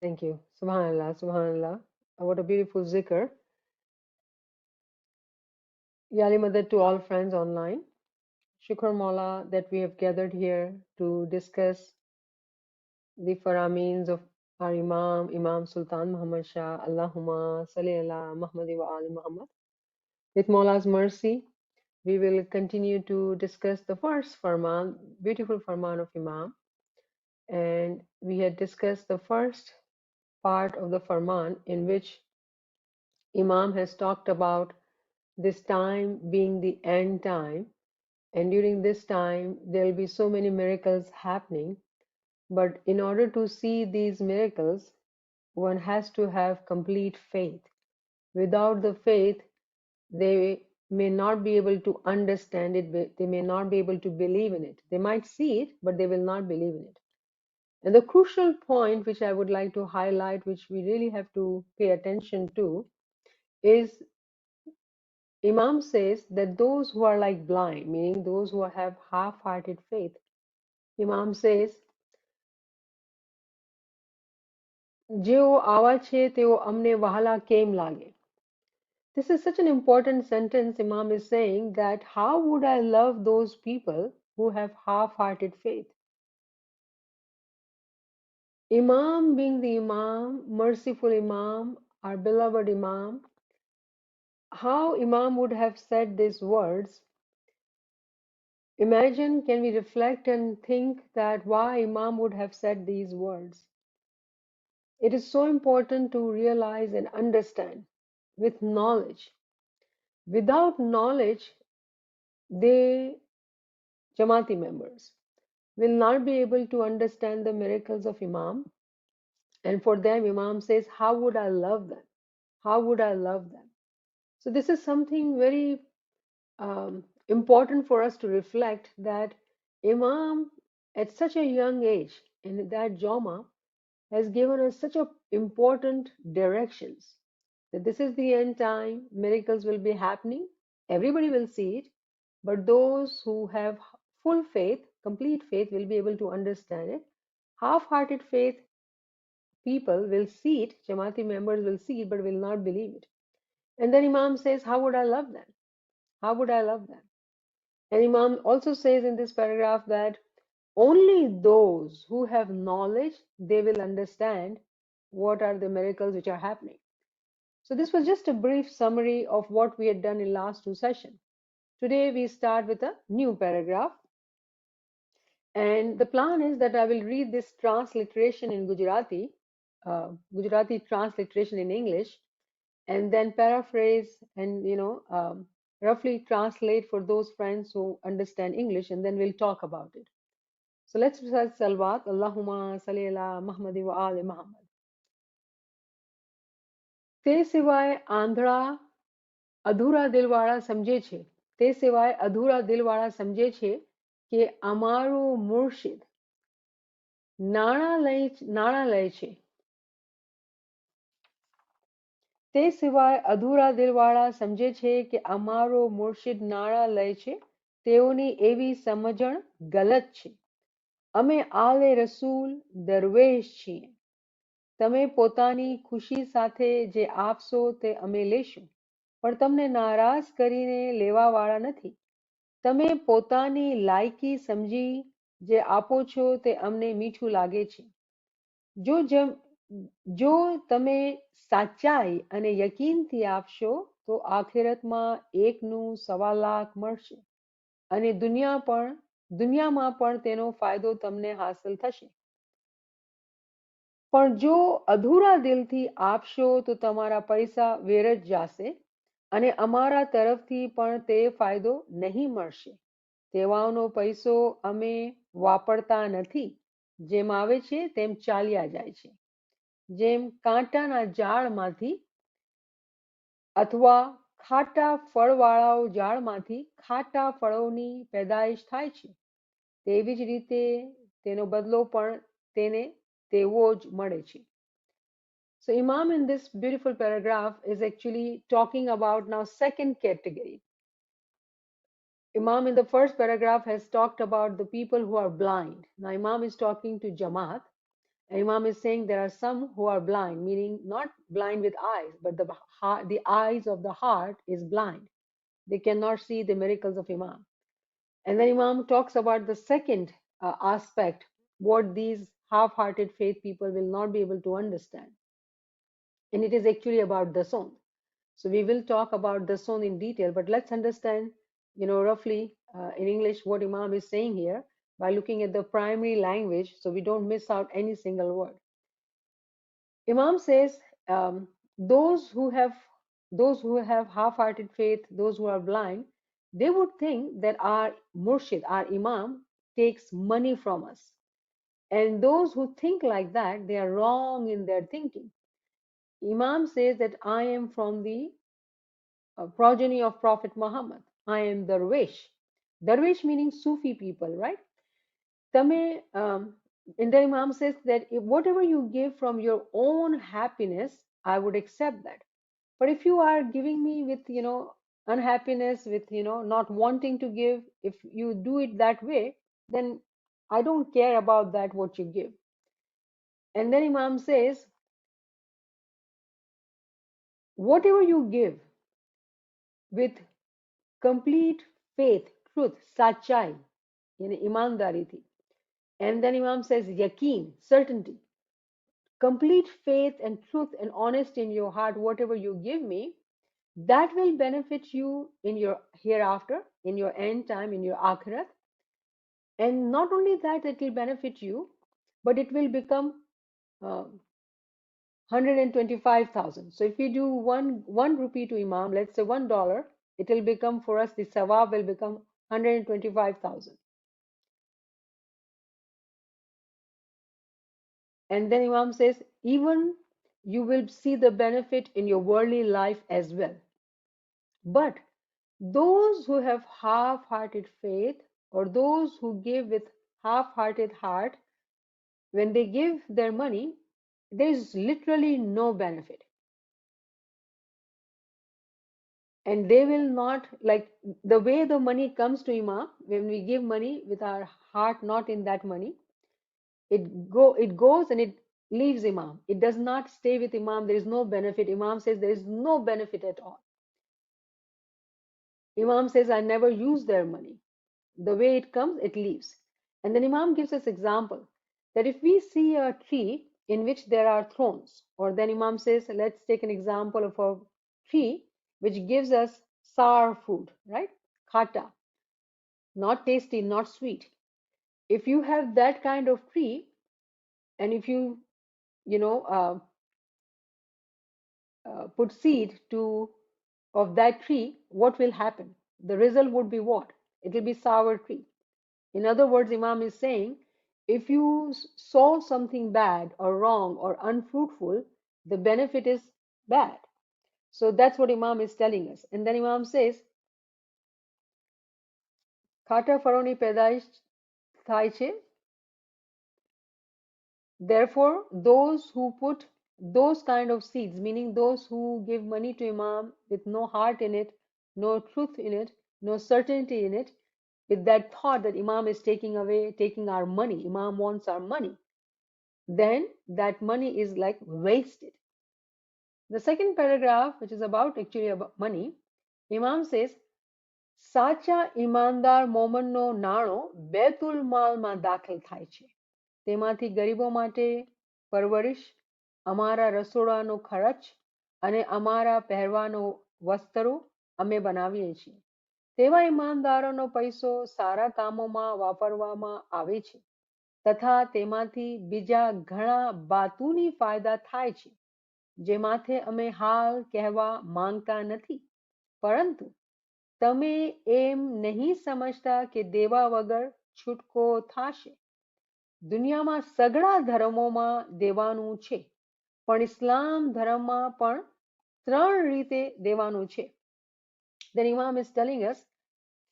Thank you. Subhanallah, Subhanallah. What a beautiful zikr. Yali Madad to all friends online. Shukr Maula that we have gathered here to discuss the Farameens of our Imam, Imam Sultan Muhammad Shah, Allahumma salli ala Muhammad wa ali Muhammad. With Maula's mercy, we will continue to discuss the first Farman, beautiful Farman of Imam. And we had discussed the first part of the Farman in which Imam has talked about this time being the end time, and during this time there will be so many miracles happening. But in order to see these miracles, one has to have complete faith. Without the faith, they may not be able to understand it, they may not be able to believe in it. They might see it, but they will not believe in it. And the crucial point which I would like to highlight, which we really have to pay attention to, is Imam says that those who are like blind, meaning those who have half-hearted faith, Imam says, જેઓ આવા છે તેઓ અમને વહાલા કેમ લાગે. This is such an important sentence. Imam is saying that how would I love those people who have half-hearted faith? Imam being the Imam, merciful Imam, our beloved Imam, how Imam would have said these words. Imagine, can we reflect and think that why Imam would have said these words? It is so important to realize and understand with knowledge. Without knowledge, they, Jamaati members, will not be able to understand the miracles of Imam. And for them, Imam says, how would I love them? How would I love them? So this is something very important for us to reflect, that Imam at such a young age in that Joma has given us such a important directions, that this is the end time, miracles will be happening, everybody will see it, but those who have full faith, complete faith, will be able to understand it. Half-hearted faith people will see it, Jamaati members will see it, but will not believe it. And then Imam says, how would I love them? How would I love them? And Imam also says in this paragraph that only those who have knowledge, they will understand what are the miracles which are happening. So this was just a brief summary of what we had done in last two sessions. Today we start with a new paragraph. And the plan is that I will read this transliteration in Gujarati, Gujarati transliteration in English, and then paraphrase and roughly translate for those friends who understand English, and then we'll talk about it. So let's recite Salawat. Allahumma salli ala Muhammad wa ali Muhammad. તે સિવાય આંધળા અધૂરા દિલવાળા સમજે છે, તે સિવાય અધૂરા દિલવાળા સમજે છે કે અમારું મુર્શિદ નાણાં લે છે. તે સિવાય અધૂરા દિલવાળા સમજે છે કે અમારો મુર્શિદ નાણાં લે છે, તેઓની એવી સમજણ ગલત છે. અમે આલે રસૂલ દરવેશ છીએ. તમે પોતાની ખુશી સાથે જે આપશો તે અમે લેશું, પણ તમને નારાજ કરીને લેવાવાળા નથી. તમે પોતાની લાયકી સમજી જે આપો છો તે અમને મીઠું લાગે છે. જો તમે સાચાઈ અને યકીનથી આપશો તો આખિરતમાં એકનું 1.25 મળશે અને દુનિયામાં પણ તેનો ફાયદો તમને હાંસલ થશે. પણ જો અધૂરા દિલથી આપશો તો તમારા પૈસા વેર જ જાશે અને અમારા તરફથી પણ તે ફાયદો નહીં મળશે. તેવાનો પૈસો અમે વાપરતા નથી, જેમ આવે છે તેમ ચાલ્યા જાય છે. જેમ કાંટાના ઝાડમાંથી અથવા ખાટા ફળવાળાઓ ઝાડમાંથી ખાટા ફળોની પેદાઈશ થાય છે, તેવી જ રીતે તેનો બદલો પણ તેને તેવો જ મળે છે. So Imam in this beautiful paragraph is actually talking about now second category. Imam in the first paragraph has talked about the people who are blind. Now Imam is talking to Jamaat, And Imam is saying there are some who are blind, meaning not blind with eyes, but the eyes of the heart is blind. They cannot see the miracles of Imam. And then Imam talks about the second aspect, what these half-hearted faith people will not be able to understand. And it is actually about the son. So we will talk about the son in detail, but let's understand, roughly in English what Imam is saying here by looking at the primary language, so we don't miss out any single word. Imam says, those who have half-hearted faith, those who are blind, they would think that our murshid, our imam, takes money from us. And those who think like that, they are wrong in their thinking. Imam says that I am from the progeny of Prophet Muhammad. I am Darwish. Darwish meaning Sufi people, right? Tame, and then Imam says that if whatever you give from your own happiness, I would accept that. But if you are giving me with, unhappiness, with, not wanting to give, if you do it that way, then I don't care about that, what you give. And then Imam says, whatever you give with complete faith, truth, sachai, imandari thi. And then Imam says, yaqeen, certainty, complete faith and truth and honesty in your heart, whatever you give me, that will benefit you in your hereafter, in your end time, in your akhirat. And not only that, it will benefit you, but it will become 125,000. So if we do one rupee to Imam, let's say $1, it will become for us, the sawab will become 125,000. And then Imam says, even you will see the benefit in your worldly life as well. But those who have half-hearted faith, or those who give with half-hearted heart, when they give their money, there is literally no benefit. And they will not, like the way the money comes to Imam, when we give money with our heart not in that money, it goes and it leaves Imam. It does not stay with Imam. There is no benefit. Imam says there is no benefit at all. Imam says, I never use their money. The way it comes, it leaves. And then Imam gives us example that if we see a tree in which there are thorns, or then Imam says, let's take an example of a tree which gives us sour fruit, right? Khata, not tasty, not sweet. If you have that kind of tree, and if you know, put seed to of that tree, what will happen? The result would be what? It will be sour tree. In other words, Imam is saying, if you sow something bad or wrong or unfruitful, the benefit is bad. So that's what Imam is telling us. And then Imam says, Khata faroni pedaish થાય છે. Therefore, those who put those kind of seeds, meaning those who give money to Imam with no heart in it, no truth in it, no certainty in it, with that thought that Imam is taking our money, Imam wants our money, then that money is like wasted. The second paragraph, which is actually about money, Imam says, Sacha imandar મોમનનો નાણો Betul માલમાં દાખલ થાય છે. તેમાંથી ગરીબો માટે પરવરિશ, અમારા રસોડાનો ખર્ચ અને અમારા પહેરવાનો વસ્ત્રો અમે બનાવીએ છીએ. તેવા ઈમાનદારોનો પૈસો સારા કામોમાં વાપરવામાં આવે છે તથા તેમાંથી બીજા ઘણા બાતુની ફાયદા થાય છે જે માથે અમે હાલ કહેવા માંગતા નથી, પરંતુ તમે એમ નહીં સમજતા કે દેવા વગર છૂટકો થાશે. દુનિયામાં સઘળા ધર્મોમાં દેવાનું છે, પણ ઇસ્લામ ધર્મમાં પણ 3 રીતે દેવાનું છે. Then Imam is telling us,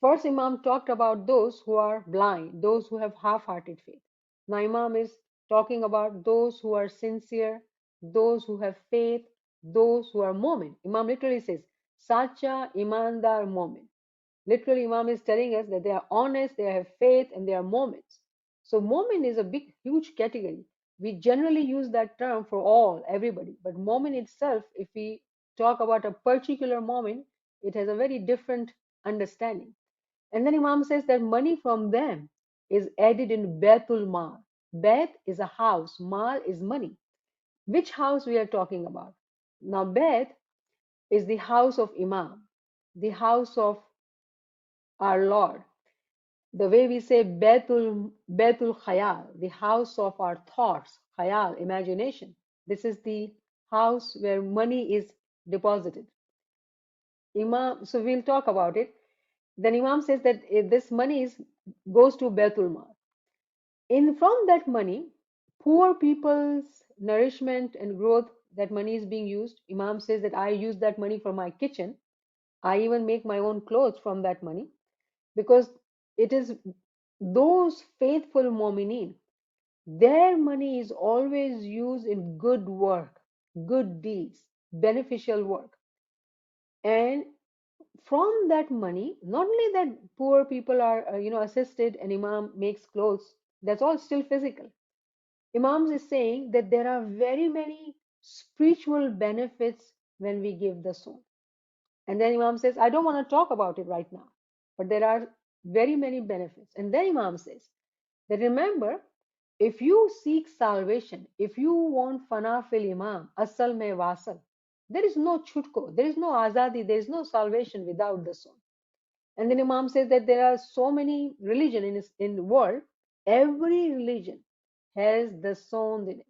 first Imam talked about those who are blind, those who have half-hearted faith. Now Imam is talking about those who are sincere, those who have faith, those who are mu'min. Imam literally says, Sacha imandar mu'min. Literally, Imam is telling us that they are honest, they have faith, and they are mu'mins. So mu'min is a big, huge category. We generally use that term for all, everybody. But moment itself, if we talk about a particular moment, it has a very different understanding. And then Imam says that money from them is added in Baitul Mal. Bait is a house, Mal is money. Which house we are talking about? Now, Bait is the house of Imam, the house of our Lord. The way we say Baitul Khayal, the house of our thoughts, Khayal, imagination. This is the house where money is deposited. Imam, so we'll talk about it. Then Imam says that this money goes to Baitul Mal. From that money, poor people's nourishment and growth, that money is being used. Imam says that I use that money for my kitchen. I even make my own clothes from that money, because it is those faithful mu'mineen, their money is always used in good work, good deeds, beneficial work. And from that money, not only that poor people are assisted and Imam makes clothes, that's all still physical. Imams is saying that there are very many spiritual benefits when we give the soul. And then Imam says, I don't want to talk about it right now, but there are very many benefits. And then Imam says that remember, if you seek salvation, if you want fana fil imam, asal mein wasal, there is no chutko, there is no azadi, there is no salvation without the soul. And then Imam says that there are so many religions in the world, every religion has the soul in it.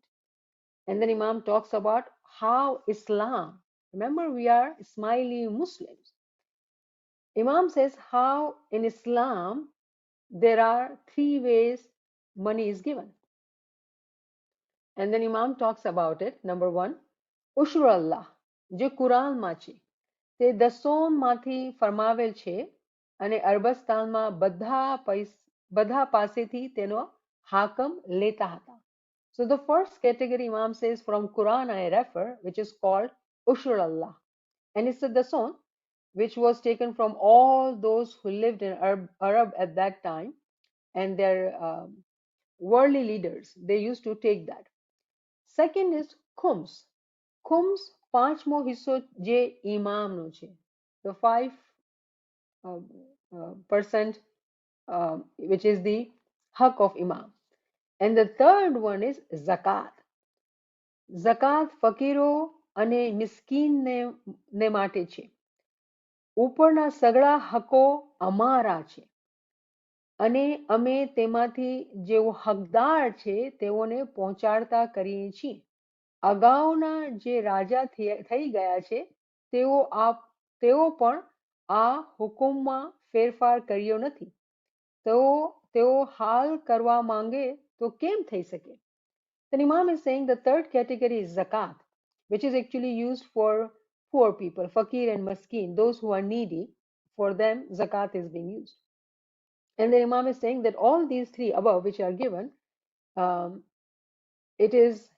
And then Imam talks about how Islam, remember we are Ismaili Muslims. Imam says how in Islam there are three ways money is given. And then Imam talks about it. Number one, Ushur Allah, જે કુરાનમાં છે તે દસોમાંથી ફરમાવેલ છે અને અરબસ્તાનમાં બધા પાસેથી તેનો હાકમ લેતા હતા. So the first category Imam says from Quran I refer, which is called Ushur Allah. And it's a dason which was taken from all those who lived in Arab at that time, and their worldly leaders. They used to take that. Second is khums. Khums પાંચમો હિસ્સો જે ઇમામનો છે. The 5% which is the haq of imam. And the third one is zakat. Zakat ફકીરો અને મિસ્કીનને માટે છે. ઉપરના સગળા હકો અમારા છે અને અમે તેમાંથી જેઓ હકદાર છે તેઓને પહોંચાડતા કરીએ છીએ. અગાઉના જે રાજા થઈ ગયા છે તેઓ પણ આ હુકુમમાં ફેરફાર કર્યો નથી. તેઓ હાલ કરવા માંગે તો કેમ થઈ શકે? Then Imam is saying the third category is zakat, which is actually used for poor people, fakir and maskeen, those who are needy. For them, zakat is being used. And the Imam is saying that all these three above, which are given, it is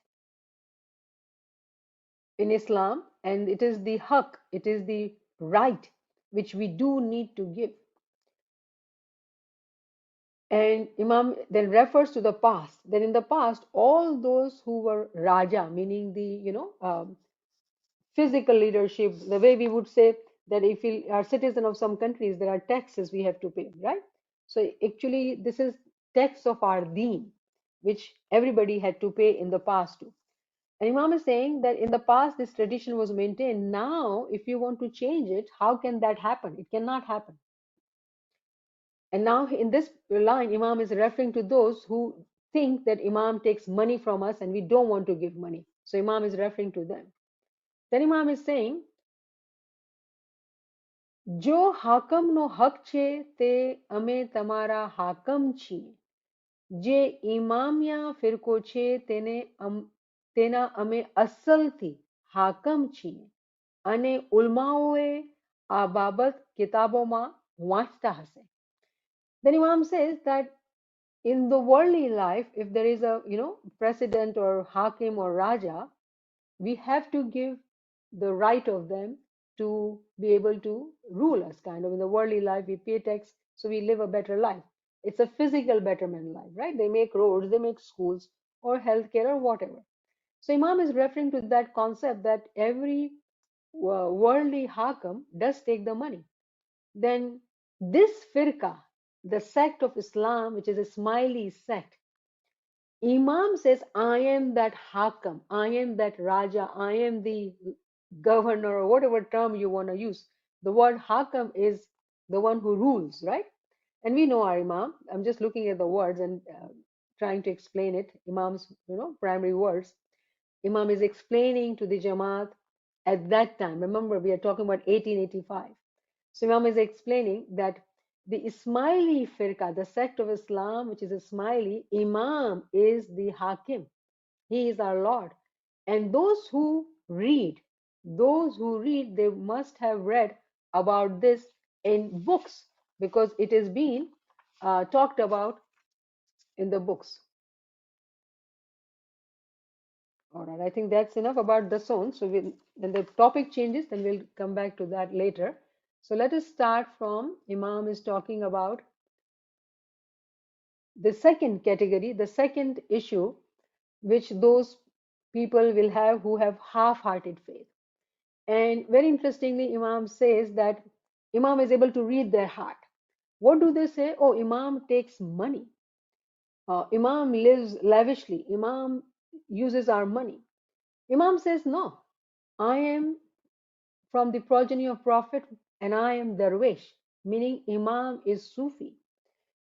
in Islam, and it is the haq, it is the right which we do need to give. And Imam then refers to the past. Then in the past, all those who were Raja, meaning the physical leadership, the way we would say that if we are citizen of some countries, there are taxes we have to pay, right? So actually, this is tax of our deen, which everybody had to pay in the past too. And Imam is saying that in the past, this tradition was maintained. Now, if you want to change it, how can that happen? It cannot happen. And now in this line, Imam is referring to those who think that Imam takes money from us and we don't want to give money. So Imam is referring to them. Then Imam is saying, જો હાકમનો હક છે તે અમે તમારા હાકમ છીએ. જે ઇમામિયા ફિરકો છે તેના અમે અસલથી હાકમ છીએ. અને ઉલમાઓએ આ બાબત કિતાબોમાં વાંચતા હશે. Then Imam says that in the worldly life, if there is a president or hakim or raja, we have to give the right of them to be able to rule us. Kind of in the worldly life, we pay tax, so we live a better life. It's a physical betterment life, right? They make roads, they make schools, or healthcare or whatever. So Imam is referring to that concept that every worldly hakam does take the money. Then this firqa, the sect of Islam, which is a smiley sect, Imam says, I am that hakam, I am that raja, I am the governor, or whatever term you want to use. The word hakam is the one who rules, right? And we know our Imam. I'm just looking at the words and trying to explain it. Imam's, primary words. Imam is explaining to the Jamaat at that time. Remember, we are talking about 1885. So Imam is explaining that the Ismaili firqa, the sect of Islam, which is Ismaili, Imam is the Hakim. He is our Lord. And those who read, they must have read about this in books because it is being talked about in the books. All right, I think that's enough about the zone. So when the topic changes, then we'll come back to that later. So let us start from Imam is talking about the second category, the second issue, which those people will have who have half-hearted faith. And very interestingly, Imam says that Imam is able to read their heart. What do they say? Oh, Imam takes money. Imam lives lavishly. Imam uses our money. Imam says, no, I am from the progeny of Prophet and I am Darwish, meaning Imam is Sufi.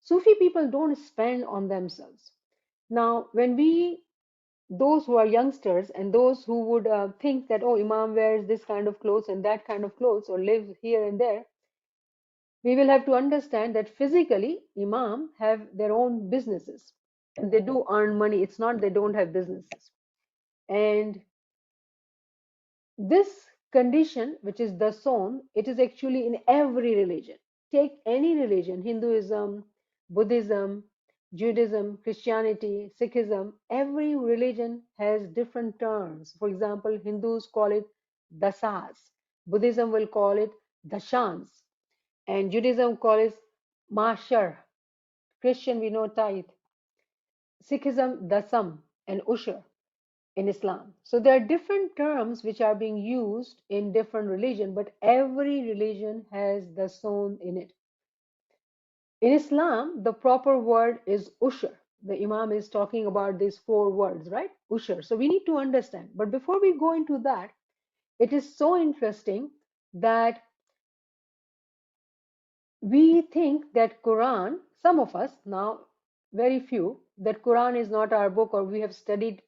Sufi people don't spend on themselves. Now, those who are youngsters and those who would think that, oh, Imam wears this kind of clothes and that kind of clothes or lives here and there, we will have to understand that physically, Imam have their own businesses and they do earn money. It's not they don't have businesses. And this condition, which is the son, it is actually in every religion. Take any religion, Hinduism, Buddhism, Judaism, Christianity, Sikhism, every religion has different terms. For example, Hindus call it dasas, Buddhism will call it dashans, and Judaism call it mashar. Christian, we know tithe. Sikhism, dasam, and ushar in Islam. So there are different terms which are being used in different religion, but every religion has the son in it. In Islam, the proper word is ushur. The Imam is talking about these four words, right? Ushur. So we need to understand. But before we go into that, it is so interesting that we think that Quran, some of us now, very few, that Quran is not our book or we have started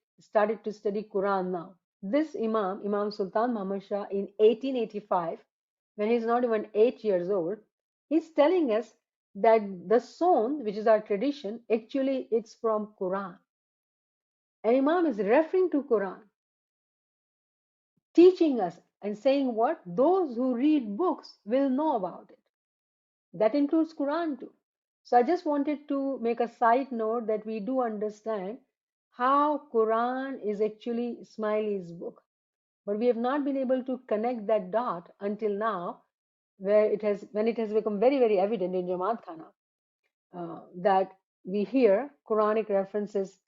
to study Quran now. This Imam Sultan Muhammad Shah in 1885, when he's not even 8 years old, he's telling us that the song, which is our tradition, actually it's from Quran. And Imam is referring to Quran, teaching us and saying what? Those who read books will know about it. That includes Quran too. So I just wanted to make a side note that we do understand how Quran is actually Ismaili's book. But we have not been able to connect that dot until now, when it has become very, very evident in Jamaat Khana that we hear Quranic references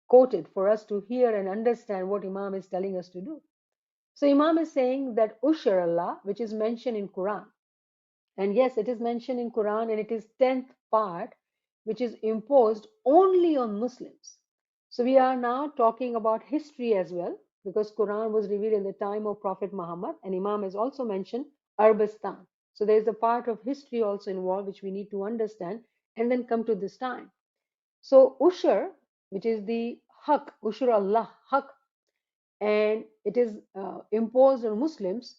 quoted for us to hear and understand what Imam is telling us to do. So Imam is saying that Ushar Allah, which is mentioned in Quran, and yes, it is mentioned in Quran and it is 10th part, which is imposed only on Muslims. So we are now talking about history as well, because Quran was revealed in the time of Prophet Muhammad, and Imam has also mentioned Arabistan. So there is a part of history also involved, which we need to understand and then come to this time. So Ushur, which is the Haq, Ushur Allah, Haq, and it is imposed on Muslims,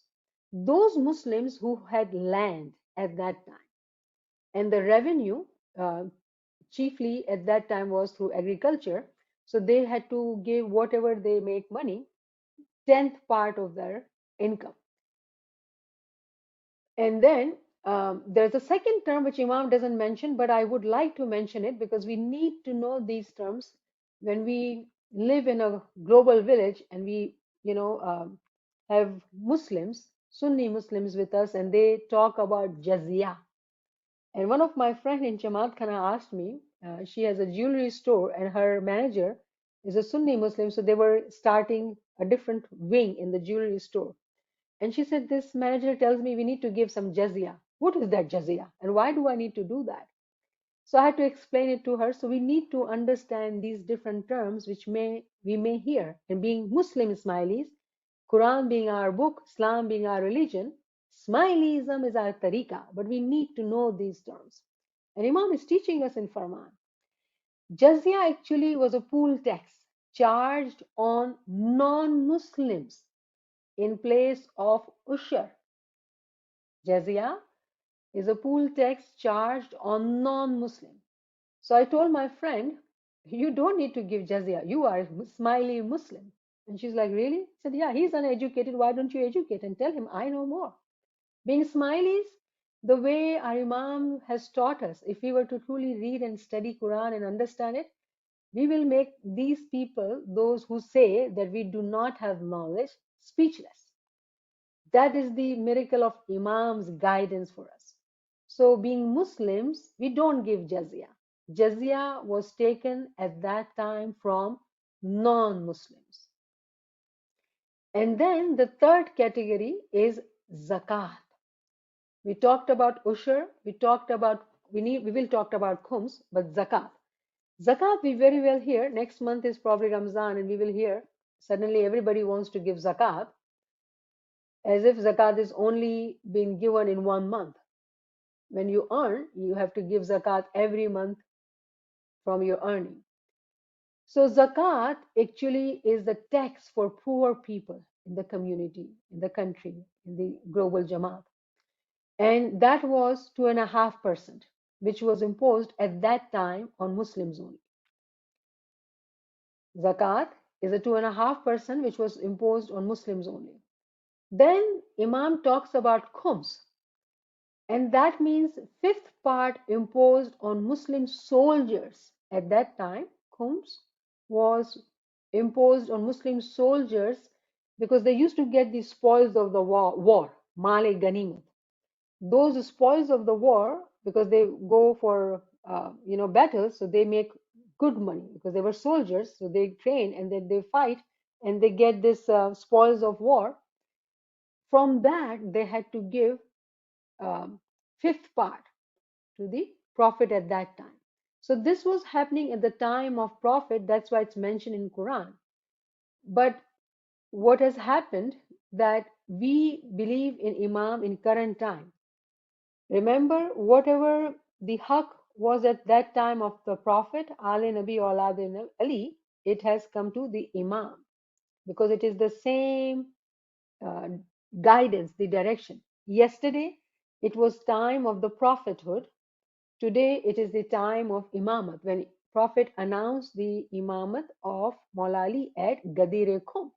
those Muslims who had land at that time. And the revenue, chiefly at that time, was through agriculture. So they had to give whatever they make money, 10th part of their income. And then there's a second term which Imam doesn't mention, but I would like to mention it because we need to know these terms when we live in a global village and we, have Muslims, Sunni Muslims with us, and they talk about jazia. And one of my friends in Jamaat Khana asked me, she has a jewelry store, and her manager is a Sunni Muslim, so they were starting a different wing in the jewelry store. And she said, this manager tells me we need to give some jizya. What is that jizya? And why do I need to do that? So I had to explain it to her. So we need to understand these different terms which we may hear. And being Muslim Ismailis, Quran being our book, Islam being our religion, Ismailism is our tariqah. But we need to know these terms. And Imam is teaching us in Farman. Jizya actually was a pool tax charged on non-Muslims in place of ushur. Jizya is a pool tax charged on non-Muslim. So I told my friend, you don't need to give jizya. You are a smiley Muslim. And she's like, really? I said, yeah, he's uneducated. Why don't you educate and tell him I know more? Being smileys, the way our Imam has taught us, if we were to truly read and study Quran and understand it, we will make these people, those who say that we do not have knowledge, speechless. That is the miracle of Imam's guidance for us. So, being Muslims, we don't give jizya. Jizya was taken at that time from non Muslims. And then the third category is zakat. We talked about ushur, we will talk about khums, but zakat. Zakat we very well hear. Next month is probably Ramzan, and we will hear suddenly everybody wants to give zakat, as if zakat is only being given in 1 month. When you earn, you have to give zakat every month from your earning. So zakat actually is the tax for poor people in the community, in the country, in the global Jamaat. And that was 2.5%, which was imposed at that time on Muslims only. Zakat is a 2.5% which was imposed on Muslims only. Then Imam talks about khums, and that means fifth part imposed on Muslim soldiers. At that time, khums was imposed on Muslim soldiers because they used to get the spoils of the war, male ganimat. Those spoils of the war, because they go for battles, so they make good money because they were soldiers, so they train and then they fight and they get this spoils of war. From that, they had to give fifth part to the Prophet at that time. So this was happening at the time of Prophet. That's why it's mentioned in Quran. But what has happened that we believe in Imam in current time. Remember, whatever the haqq was at that time of the Prophet, Ali Nabi Aulad Ali, it has come to the Imam because it is the same uh, guidance, the direction. Yesterday, it was time of the prophethood. Today, it is the time of Imamat, when Prophet announced the Imamat of Maula Ali at Gadir Khum.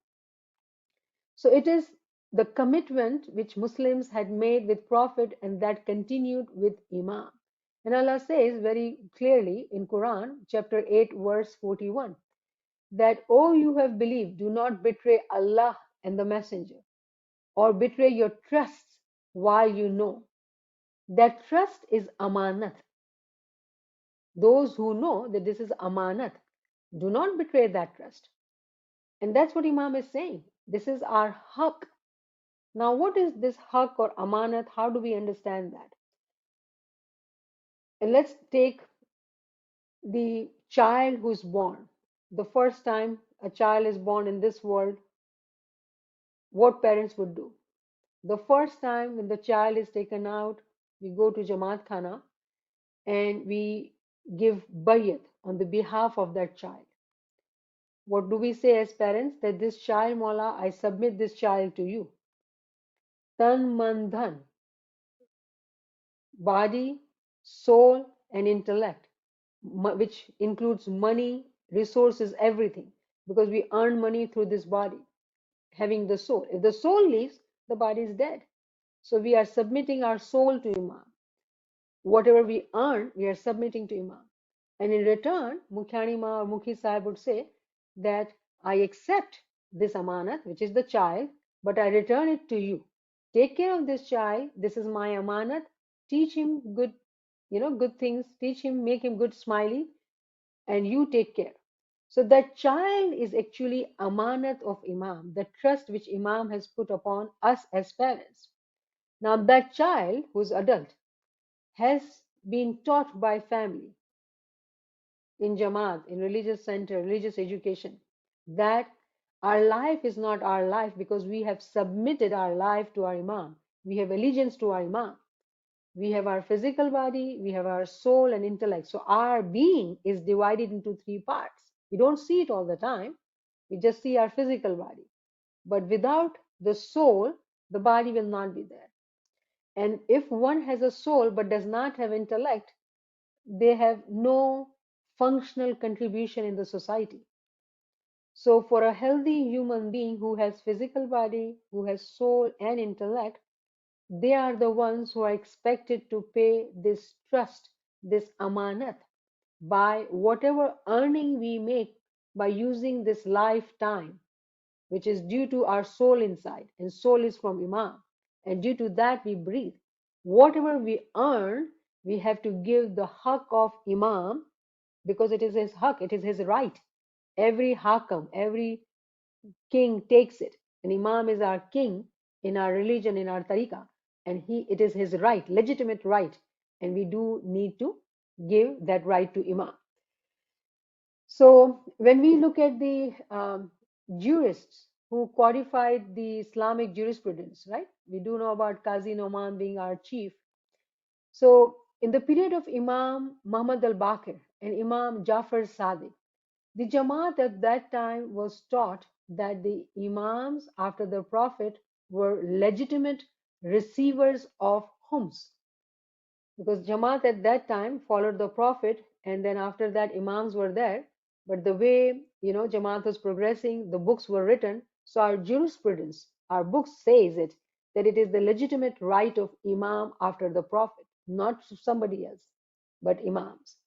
So it is the commitment which Muslims had made with Prophet and that continued with Imam. And Allah says very clearly in Quran, chapter 8, verse 41, that, "O you have believed, do not betray Allah and the Messenger, or betray your trusts while you know that trust is amanat." Those who know that this is amanat, do not betray that trust. And that's what Imam is saying. This is our haqq. Now, what is this haqq or amanat? How do we understand that? And let's take the child who's born. The first time a child is born in this world, what parents would do. The first time when the child is taken out, we go to Jamaat Khana and we give bayat on the behalf of that child. What do we say as parents? That this child, Maula, I submit this child to you. Tan, man, dhan, body, soul, and intellect, which includes money, resources, everything, because we earn money through this body, having the soul. If the soul leaves, the body is dead. So we are submitting our soul to Imam. Whatever we earn, we are submitting to Imam. And in return, Mukhyani Ma or Mukhi Sahib would say that I accept this amanat, which is the child, but I return it to you. Take care of this child. This is my amanat. Teach him good things. Teach him, make him good, smiley, and you take care. So that child is actually amanat of Imam, the trust which Imam has put upon us as parents. Now that child who's adult has been taught by family in Jamaat, in religious center, religious education, that our life is not our life because we have submitted our life to our Imam. We have allegiance to our Imam. We have our physical body, we have our soul and intellect. So our being is divided into three parts. We don't see it all the time. We just see our physical body. But without the soul, the body will not be there. And if one has a soul but does not have intellect, they have no functional contribution in the society. So for a healthy human being who has physical body, who has soul and intellect, they are the ones who are expected to pay this trust, this amanat, by whatever earning we make by using this lifetime, which is due to our soul inside, and soul is from Imam. And due to that, we breathe. Whatever we earn, we have to give the haqq of Imam because it is his haqq, it is his right. Every hakam, every king takes it. And Imam is our king in our religion, in our tariqah. And it is his right, legitimate right. And we do need to give that right to Imam. So when we look at the jurists who codified the Islamic jurisprudence, right? We do know about Qazi Noman being our chief. So in the period of Imam Muhammad al-Baqir and Imam Jafar Sadiq, the Jamaat at that time was taught that the Imams after the Prophet were legitimate receivers of Hums, because Jamaat at that time followed the Prophet, and then after that Imams were there. But the way Jamaat was progressing, the books were written. So our jurisprudence, our books says it that it is the legitimate right of Imam after the Prophet, not somebody else, but Imams.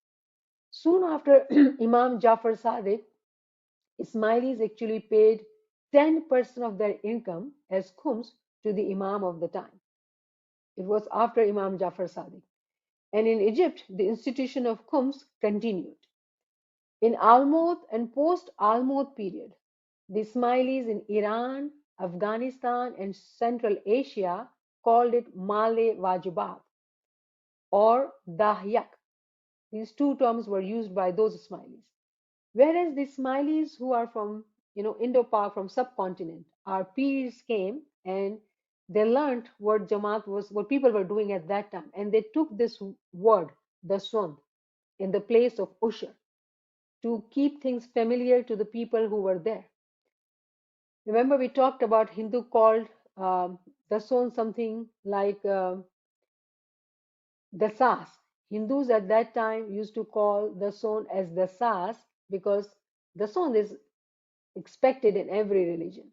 Soon after Imam Jafar Sadiq, Ismailis actually paid 10% of their income as khums to the Imam of the time. It was after Imam Jafar Sadiq. And in Egypt, the institution of khums continued. In Almouth and post-Almouth period, the Ismailis in Iran, Afghanistan, and Central Asia called it Male Wajibat or Dahyak. These two terms were used by those Ismailis. Whereas the Ismailis who are from Indo-Pak, from subcontinent, our peers came and they learned what Jamaat was, what people were doing at that time, and they took this word, the Swand, in the place of Usher, to keep things familiar to the people who were there. Remember, we talked about Hindu called the Son something like the Sas. Hindus at that time used to call the Son as the Sas because the Son is expected in every religion.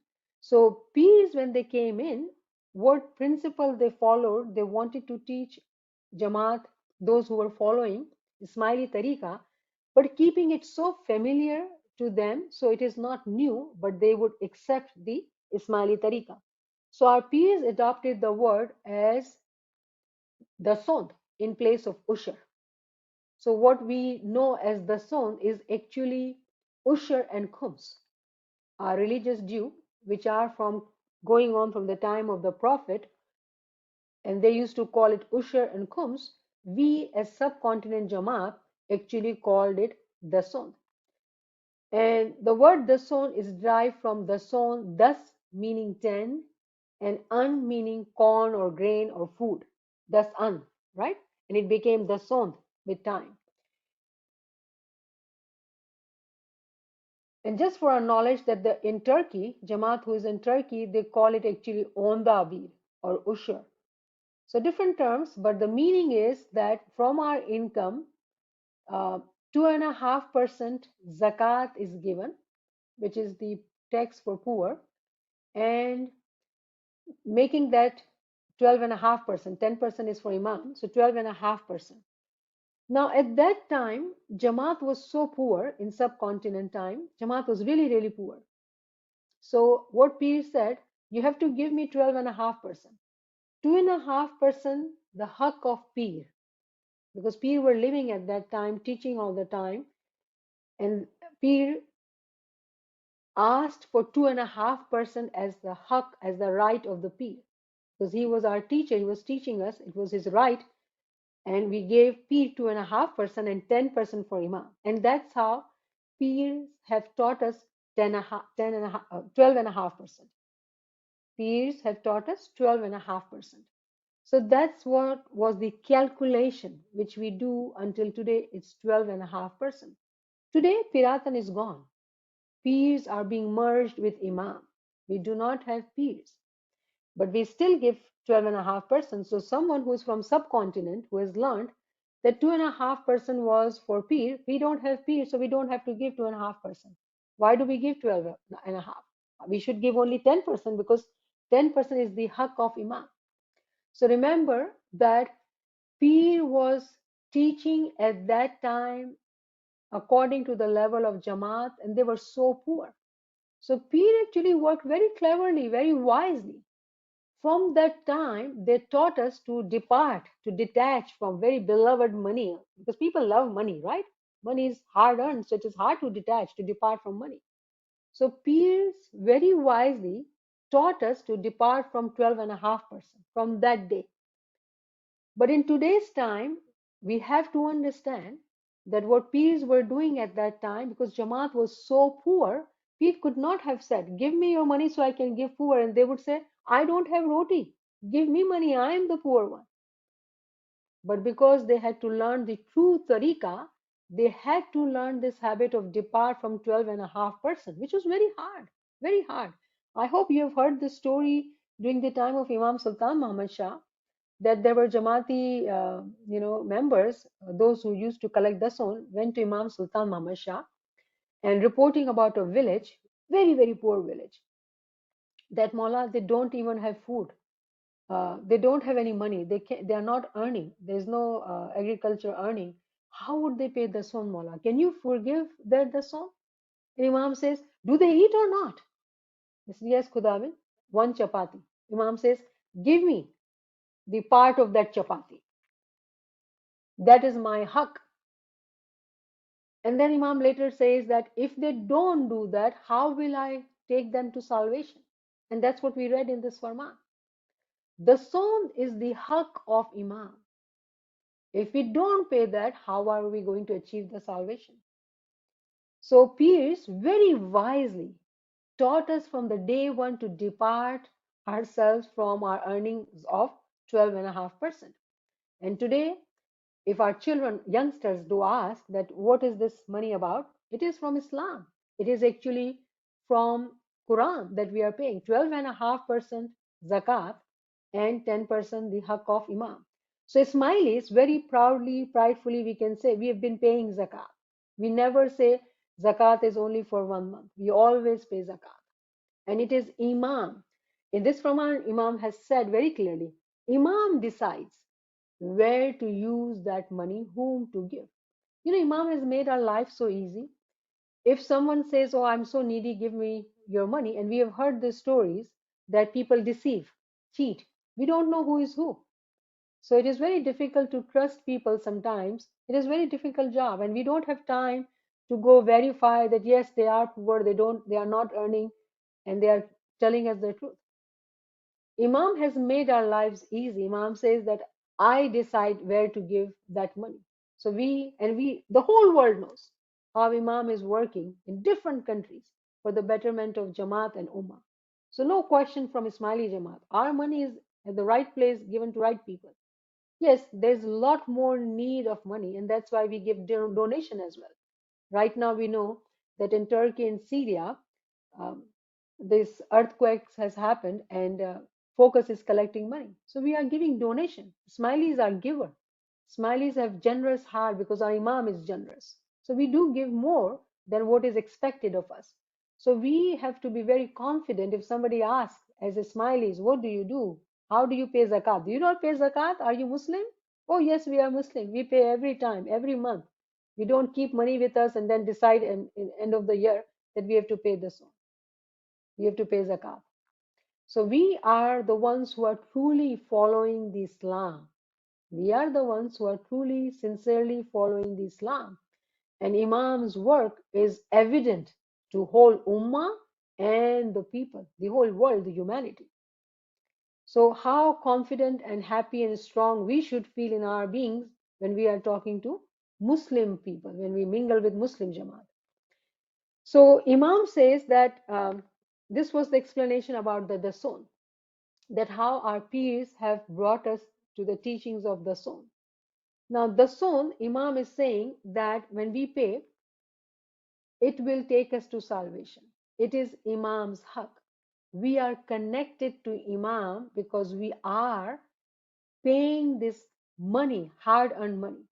So peers, when they came in, what principle they followed, they wanted to teach Jamaat, those who were following Ismaili Tariqa, but keeping it so familiar to them, so it is not new, but they would accept the Ismaili Tariqa. So our peers adopted the word as the Sond in place of Usher. So what we know as the Sond is actually Usher and Khums, our religious due, which are from going on from the time of the Prophet, and they used to call it Usher and Khums. We as subcontinent Jamaat actually called it Dason. And the word Dason is derived from Dason, thus meaning 10, and un meaning corn or grain or food. Thus un, right? And it became Dason with time. And just for our knowledge that in Turkey, Jamaat who is in Turkey, they call it actually Onda Abir or Usher. So different terms, but the meaning is that from our income, 2.5% zakat is given, which is the tax for poor, and making that 12.5%, 10% is for Imam, so 12.5%. Now, at that time, Jamaat was so poor in subcontinent time, Jamaat was really, really poor. So, what Peer said, you have to give me 12.5%. 2.5%, the haqq of Peer, because Peer were living at that time, teaching all the time, and Peer asked for 2.5% as the haq, as the right of the peer. Because he was our teacher, he was teaching us, it was his right, and we gave peer 2.5% and 10% for imam. And that's how peers have taught us 12.5%. Peers have taught us 12.5%. So that's what was the calculation which we do until today. It's 12.5%. Today, Piratan is gone. Peers are being merged with Imam. We do not have peers, but we still give 12.5%. So someone who is from subcontinent who has learned that 2.5% was for peer, we don't have peers, so we don't have to give 2.5%. Why do we give 12.5? We should give only 10% because 10% is the haq of Imam. So remember that peer was teaching at that time according to the level of Jamaat, and they were so poor. So peer actually worked very cleverly, very wisely. From that time, they taught us to depart, to detach from very beloved money, because people love money, right? Money is hard earned, so it is hard to detach, to depart from money. So peers very wisely taught us to depart from 12.5% from that day. But in today's time, we have to understand that what peers were doing at that time, because Jamaat was so poor, Peer could not have said, give me your money so I can give poor. And they would say, I don't have roti. Give me money. I am the poor one. But because they had to learn the true tariqah, they had to learn this habit of depart from 12.5%, which was very hard, very hard. I hope you have heard this story during the time of Imam Sultan Muhammad Shah, that there were Jamaati, members, those who used to collect dason, went to Imam Sultan Muhammad Shah and reporting about a village, very, very poor village, that Mawla, they don't even have food. They don't have any money. They are not earning. There's no agriculture earning. How would they pay dason, Mawla? Can you forgive their dason? And Imam says, do they eat or not? He says, yes, Khudawin, one chapati. Imam says, give me the part of that chapati. That is my haq. And then Imam later says that if they don't do that, how will I take them to salvation? And that's what we read in this Farman. The son is the haq of Imam. If we don't pay that, how are we going to achieve the salvation? So Pierce very wisely taught us from the day one to depart ourselves from our earnings of 12.5%. And today, if our children, youngsters do ask that what is this money about, it is from Islam. It is actually from Quran that we are paying 12.5% zakat and 10% the haq of Imam. So Ismailis very proudly, pridefully we can say we have been paying zakat. We never say zakat is only for 1 month. We always pay zakat. And it is Imam. In this Quran, Imam has said very clearly, Imam decides where to use that money, whom to give. Imam has made our life so easy. If someone says, oh, I'm so needy, give me your money, and we have heard the stories that people deceive, cheat. We don't know who is who. So it is very difficult to trust people sometimes. It is a very difficult job, and we don't have time to go verify that yes, they are poor, they are not earning, and they are telling us the truth. Imam has made our lives easy. Imam says that I decide where to give that money. So the whole world knows how Imam is working in different countries for the betterment of Jamaat and Ummah. So no question from Ismaili Jamaat. Our money is at the right place, given to right people. Yes, there's a lot more need of money, and that's why we give donation as well. Right now, we know that in Turkey and Syria, um, this earthquakes has happened, and Focus is collecting money. So we are giving donation. Smileys are giver. Smileys have generous heart because our Imam is generous. So we do give more than what is expected of us. So we have to be very confident. If somebody asks, as a Smileys, what do you do? How do you pay zakat? Do you not pay zakat? Are you Muslim? Oh, yes, we are Muslim. We pay every time, every month. We don't keep money with us and then decide in end of the year that we have to pay this one. We have to pay zakat. So we are the ones who are truly following the Islam. We are the ones who are truly, sincerely following the Islam. And Imam's work is evident to whole ummah and the people, the whole world, the humanity. So, how confident and happy and strong we should feel in our beings when we are talking to Muslim people, when we mingle with Muslim Jamaat. So, Imam says that this was the explanation about the Dason, that how our peers have brought us to the teachings of Dason. Now, Dason, Imam is saying that when we pay, it will take us to salvation. It is Imam's haq. We are connected to Imam because we are paying this money, hard earned money.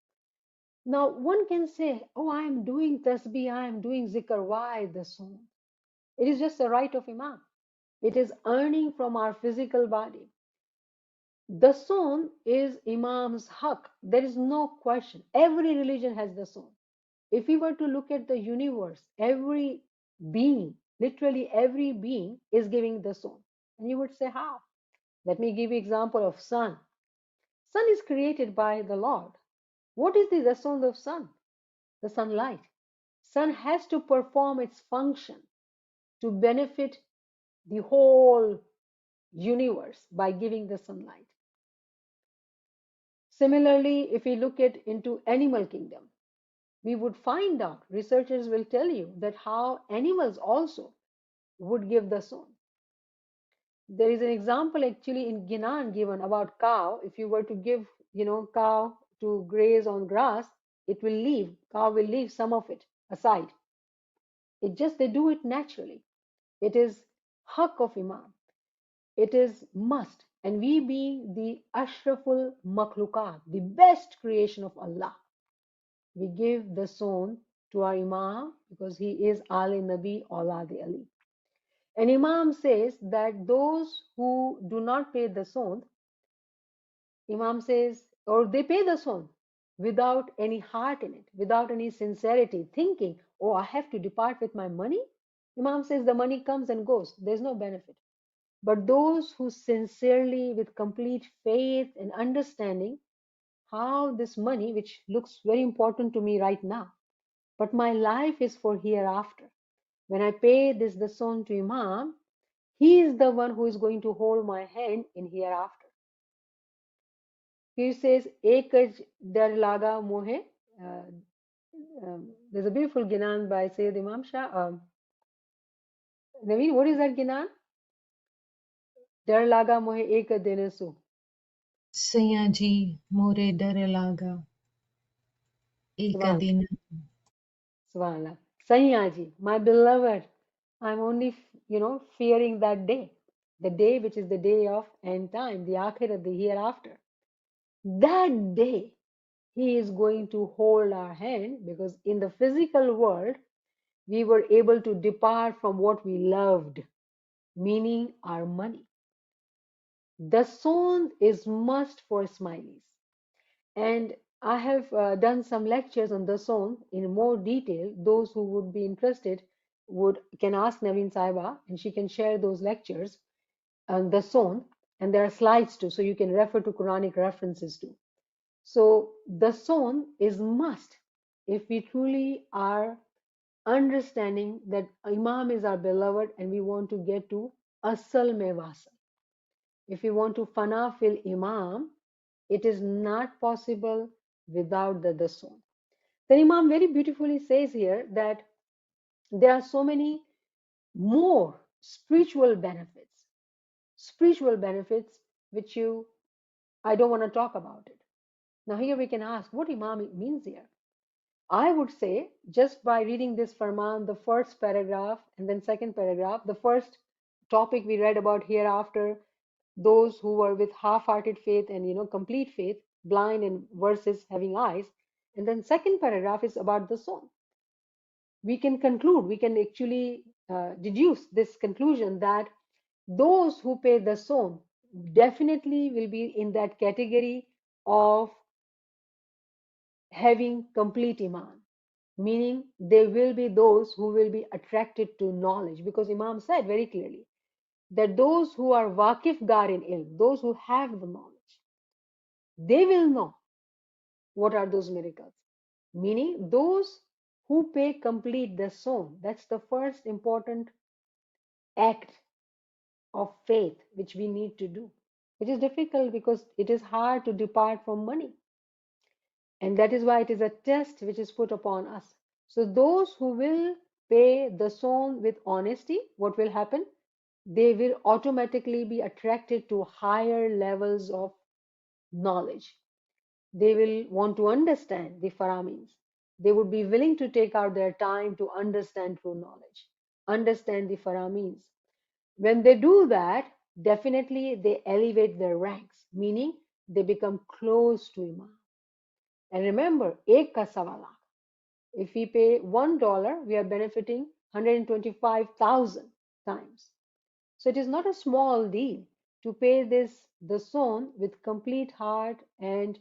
Now, one can say, oh, I am doing tasbih, I am doing zikr. Why the song? It is just a right of Imam. It is earning from our physical body. The song is Imam's haq. There is no question. Every religion has the song. If we were to look at the universe, every being, literally every being is giving the song. And you would say, how? Let me give you example of sun. Sun is created by the Lord. What is the sound of sun? The sunlight. Sun has to perform its function to benefit the whole universe by giving the sunlight. Similarly, if we look at into animal kingdom, we would find out, researchers will tell you that how animals also would give the sound. There is an example actually in Ginan given about cow. If you were to give, cow to graze on grass, it will leave, cow will leave some of it aside. It just, they do it naturally. It is haq of Imam. It is must. And we being the ashraful makhlukat, the best creation of Allah, we give the son to our Imam because he is Ali Nabi Aulad Ali. And Imam says that those who do not pay the son, Imam says, or they pay the son without any heart in it, without any sincerity, thinking, oh, I have to depart with my money. Imam says the money comes and goes, there's no benefit. But those who sincerely, with complete faith and understanding, how this money, which looks very important to me right now, but my life is for hereafter. When I pay this the son to Imam, he is the one who is going to hold my hand in hereafter. He says, Ekaj dar laga mohe. There's a beautiful Ginan by Sayyid Imam Shah. Naveen, what is that Ginan? Dar laga mohe ek dene su. सैया जी मोरे डर लागा एक Subhan, दिन Subhanallah. Sayyaji, my beloved, I'm only, fearing that day. The day which is the day of end time, the akhirah, the hereafter. That day, he is going to hold our hand because in the physical world, we were able to depart from what we loved, meaning our money. The song is must for smileys. And I have done some lectures on the song in more detail. Those who would be interested can ask Naveen Saiba, and she can share those lectures on the song. And there are slides too, so you can refer to Quranic references too. So the song is must if we truly are understanding that Imam is our beloved and we want to get to Asal Mein Wasal. If we want to fana fil Imam, it is not possible without the dasun. Then Imam very beautifully says here that there are so many more spiritual benefits which I don't want to talk about it. Now here we can ask what Imam means here. I would say just by reading this Farman, the first paragraph and then second paragraph, the first topic we read about hereafter, those who were with half-hearted faith and complete faith, blind and versus having eyes, and then second paragraph is about the soul. We can conclude, we can actually deduce this conclusion that those who pay the soul definitely will be in that category of having complete iman, meaning there will be those who will be attracted to knowledge, because Imam said very clearly that those who are waqif gar in ilm, those who have the knowledge, they will know what are those miracles. Meaning those who pay complete the soul. That's the first important act of faith which we need to do. It is difficult because it is hard to depart from money. And that is why it is a test which is put upon us. So those who will pay the soul with honesty, what will happen? They will automatically be attracted to higher levels of knowledge. They will want to understand the Faramins. They would be willing to take out their time to understand true knowledge, understand the Faramins. When they do that, definitely they elevate their ranks, meaning they become close to Imam. And remember, ek ka sawa lakh. If we pay $1, we are benefiting 125,000 times. So it is not a small deal to pay this the son with complete heart and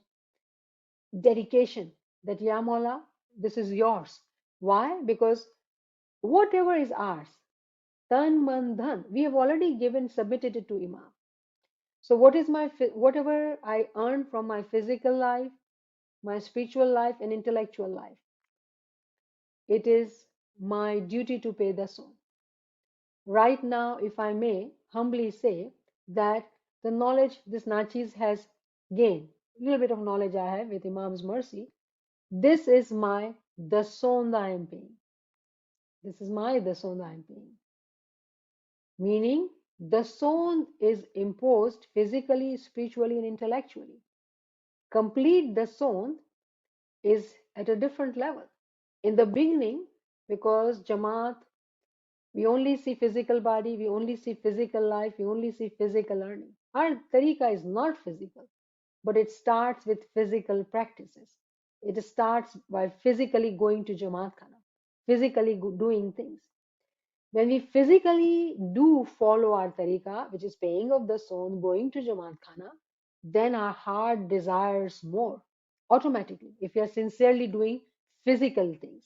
dedication that Ya Mawla, this is yours. Why? Because whatever is ours, tan man dhan, we have already given, submitted it to Imam. So what is my whatever I earn from my physical life, my spiritual life, and intellectual life, it is my duty to pay the son. Right now, if I may humbly say that the knowledge this Nachis has gained, a little bit of knowledge I have with Imam's mercy, this is my the son that I am paying. This is my the son that I am paying. Meaning the son is imposed physically, spiritually, and intellectually. Complete the son is at a different level. In the beginning, because Jamaat, we only see physical body, we only see physical life, we only see physical earning. Our tariqa is not physical, but it starts with physical practices. It starts by physically going to Jamaat Khana, physically doing things. When we physically do follow our tariqa, which is paying of the son, going to Jamaat Khana, then our heart desires more automatically if we are sincerely doing physical things.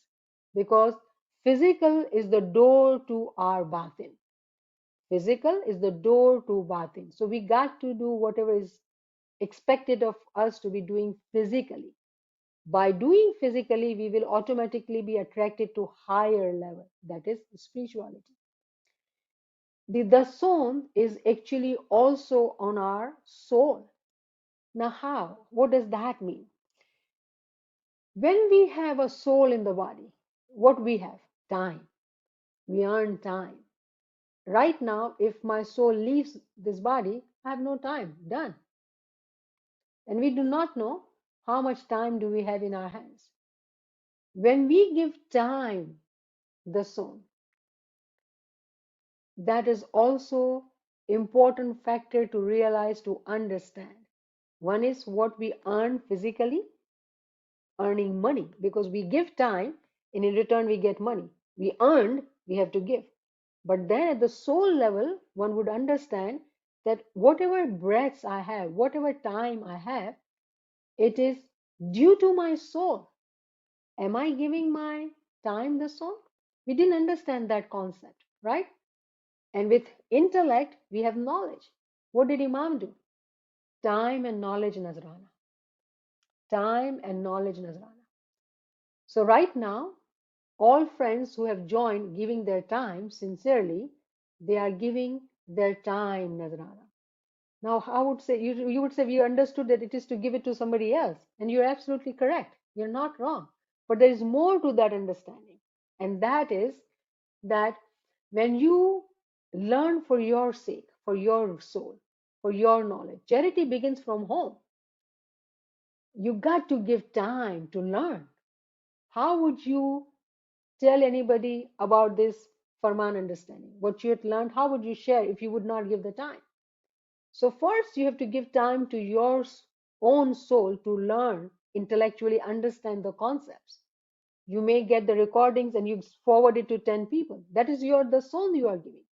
Because physical is the door to our batin. Physical is the door to batin. So we got to do whatever is expected of us to be doing physically. By doing physically, we will automatically be attracted to higher level, that is spirituality. The soul is actually also on our soul. Now, how? What does that mean? When we have a soul in the body, what we have? Time. We earn time. Right now, if my soul leaves this body, I have no time. Done. And we do not know how much time do we have in our hands. When we give time, the soul, that is also important factor to realize, to understand. One is what we earn physically, earning money, because we give time and in return we get money. We earned, we have to give. But then at the soul level, one would understand that whatever breaths I have, whatever time I have, it is due to my soul. Am I giving my time the soul? We didn't understand that concept, right? And with intellect, we have knowledge. What did Imam do? Time and knowledge Nazrana. Time and knowledge Nazrana. So right now, all friends who have joined giving their time sincerely, they are giving their time Nazrana. Now, I would say, you would say, we understood that it is to give it to somebody else. And you're absolutely correct. You're not wrong. But there is more to that understanding. And that is that when you learn for your sake, for your soul, for your knowledge, charity begins from home. You got to give time to learn. How would you tell anybody about this Farman understanding? What you had learned, how would you share if you would not give the time? So first you have to give time to your own soul to learn, intellectually understand the concepts. You may get the recordings and you forward it to 10 people. That is the soul you are giving.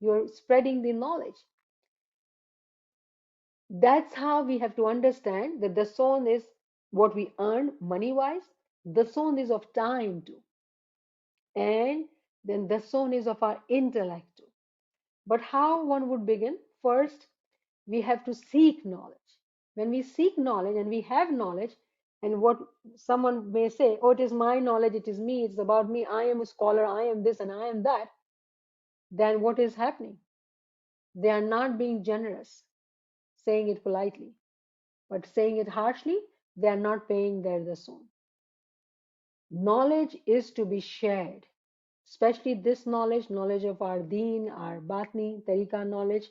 You're spreading the knowledge. That's how we have to understand that the soul is what we earn money wise. The soul is of time too. And then the soul is of our intellect too. But how one would begin? First, we have to seek knowledge. When we seek knowledge and we have knowledge, And what someone may say, oh, it is my knowledge, it is me, it's about me, I am a scholar, I am this and I am that, then what is happening? They are not being generous, saying it politely, but saying it harshly, they are not paying their dasson. Knowledge is to be shared, especially this knowledge, knowledge of our deen, our batni, tariqa knowledge.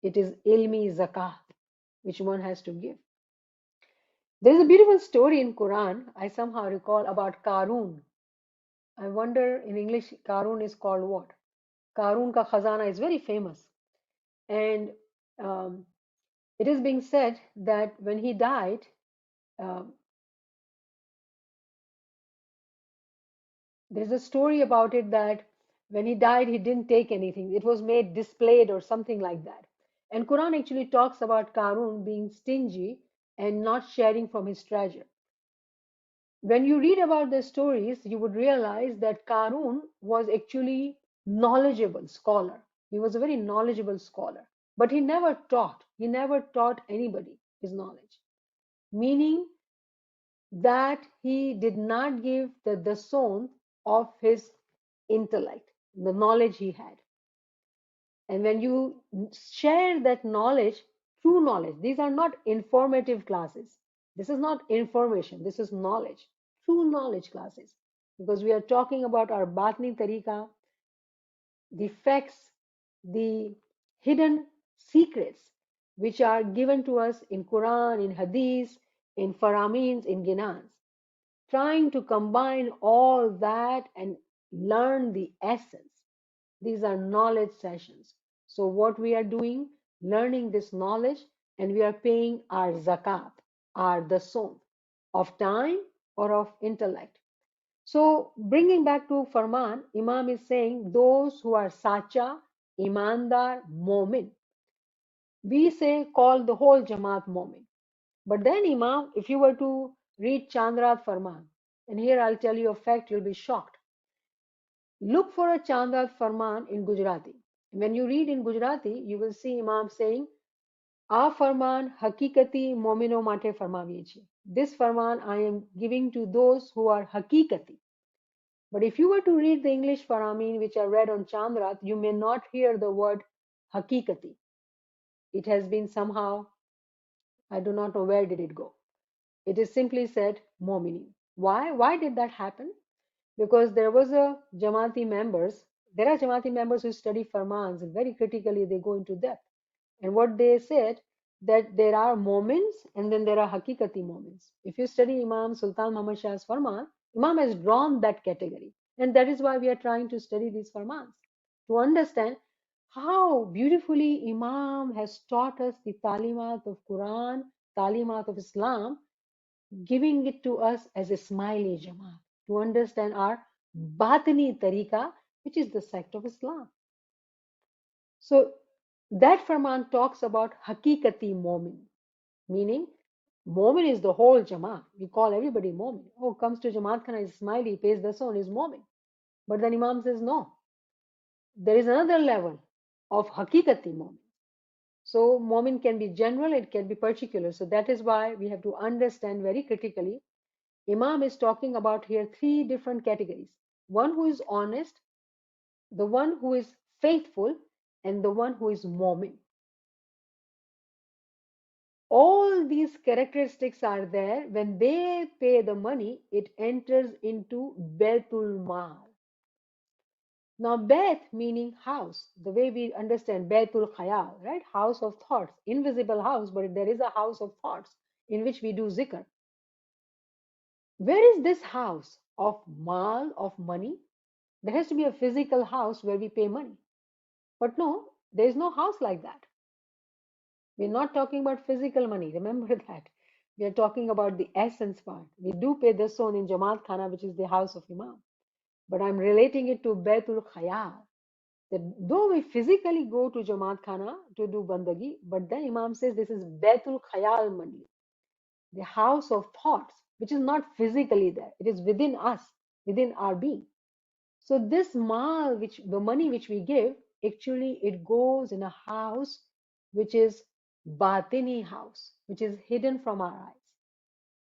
It is ilmi zakat, which one has to give. There is a beautiful story in Quran, I somehow recall, about Karun. I wonder in English, Karun is called what? Karun ka khazana is very famous. And um, it is being said that when he died, um, there's a story about it that when he died, he didn't take anything. It was made displayed or something like that. And Quran actually talks about Karun being stingy and not sharing from his treasure. When you read about the stories, you would realize that Karun was actually knowledgeable scholar. He was a very knowledgeable scholar, but he never taught. He never taught anybody his knowledge, meaning that he did not give the dason of his intellect, the knowledge he had. And when you share that knowledge, true knowledge, these are not informative classes. This is not information, this is knowledge, true knowledge classes. Because we are talking about our Batni Tarika, the facts, the hidden secrets which are given to us in Quran, in Hadith, in Faramins, in Ginans, trying to combine all that and learn the essence. These are knowledge sessions. So what we are doing, learning this knowledge, and we are paying our zakat, our dason of time or of intellect. So bringing back to Farman, Imam is saying those who are sacha, imandar, momin. We say call the whole Jamaat momin. But then Imam, if you were to read Chandrat Farman, and here I'll tell you a fact, you'll be shocked. Look for a Chandrat Farman in Gujarati. When you read in Gujarati, you will see Imam saying, "A Farman Hakikati Momino Mate Farmaviye છે." This Farman I am giving to those who are Hakikati. But if you were to read the English Faramin which are read on Chandrat, you may not hear the word Hakikati. It has been somehow, I do not know where did it go. It is simply said Momini. Why? Why did that happen? Because there was a Jamaati members, there are Jamaati members who study Farmans and very critically they go into depth. And what they said that there are moments and then there are Hakikati moments. If you study Imam Sultan Muhammad Shah's Farman, Imam has drawn that category. And that is why we are trying to study these Farmans, to understand how beautifully Imam has taught us the Talimat of Quran, Talimat of Islam, giving it to us as a smiley Jamaat to understand our Batini Tariqa, which is the sect of Islam. So that Farman talks about Hakikati Momin, meaning Momin is the whole Jamaat. We call everybody Momin. Oh, comes to Jamaat Khana is smiley, pays the son, is Momin. But then Imam says, no, there is another level of Hakikati Momin. So Momin can be general, it can be particular. So that is why we have to understand very critically. Imam is talking about here three different categories. One who is honest, the one who is faithful, and the one who is Momin. All these characteristics are there. When they pay the money, it enters into Baitul Mal. Now, Bait meaning house, the way we understand Baitul Khayal, right? House of thoughts, invisible house, but there is a house of thoughts in which we do zikr. Where is this house of mal, of money? There has to be a physical house where we pay money. But no, there is no house like that. We're not talking about physical money. Remember that. We are talking about the essence part. We do pay the son in Jamaat Khana, which is the house of Imam. But I'm relating it to Baitul Khayal. That though we physically go to Jamaat Khana to do Bandagi, but then Imam says this is Baitul Khayal Mandi, the house of thoughts, which is not physically there. It is within us, within our being. So this mal, which the money which we give, actually it goes in a house which is batini house, which is hidden from our eyes.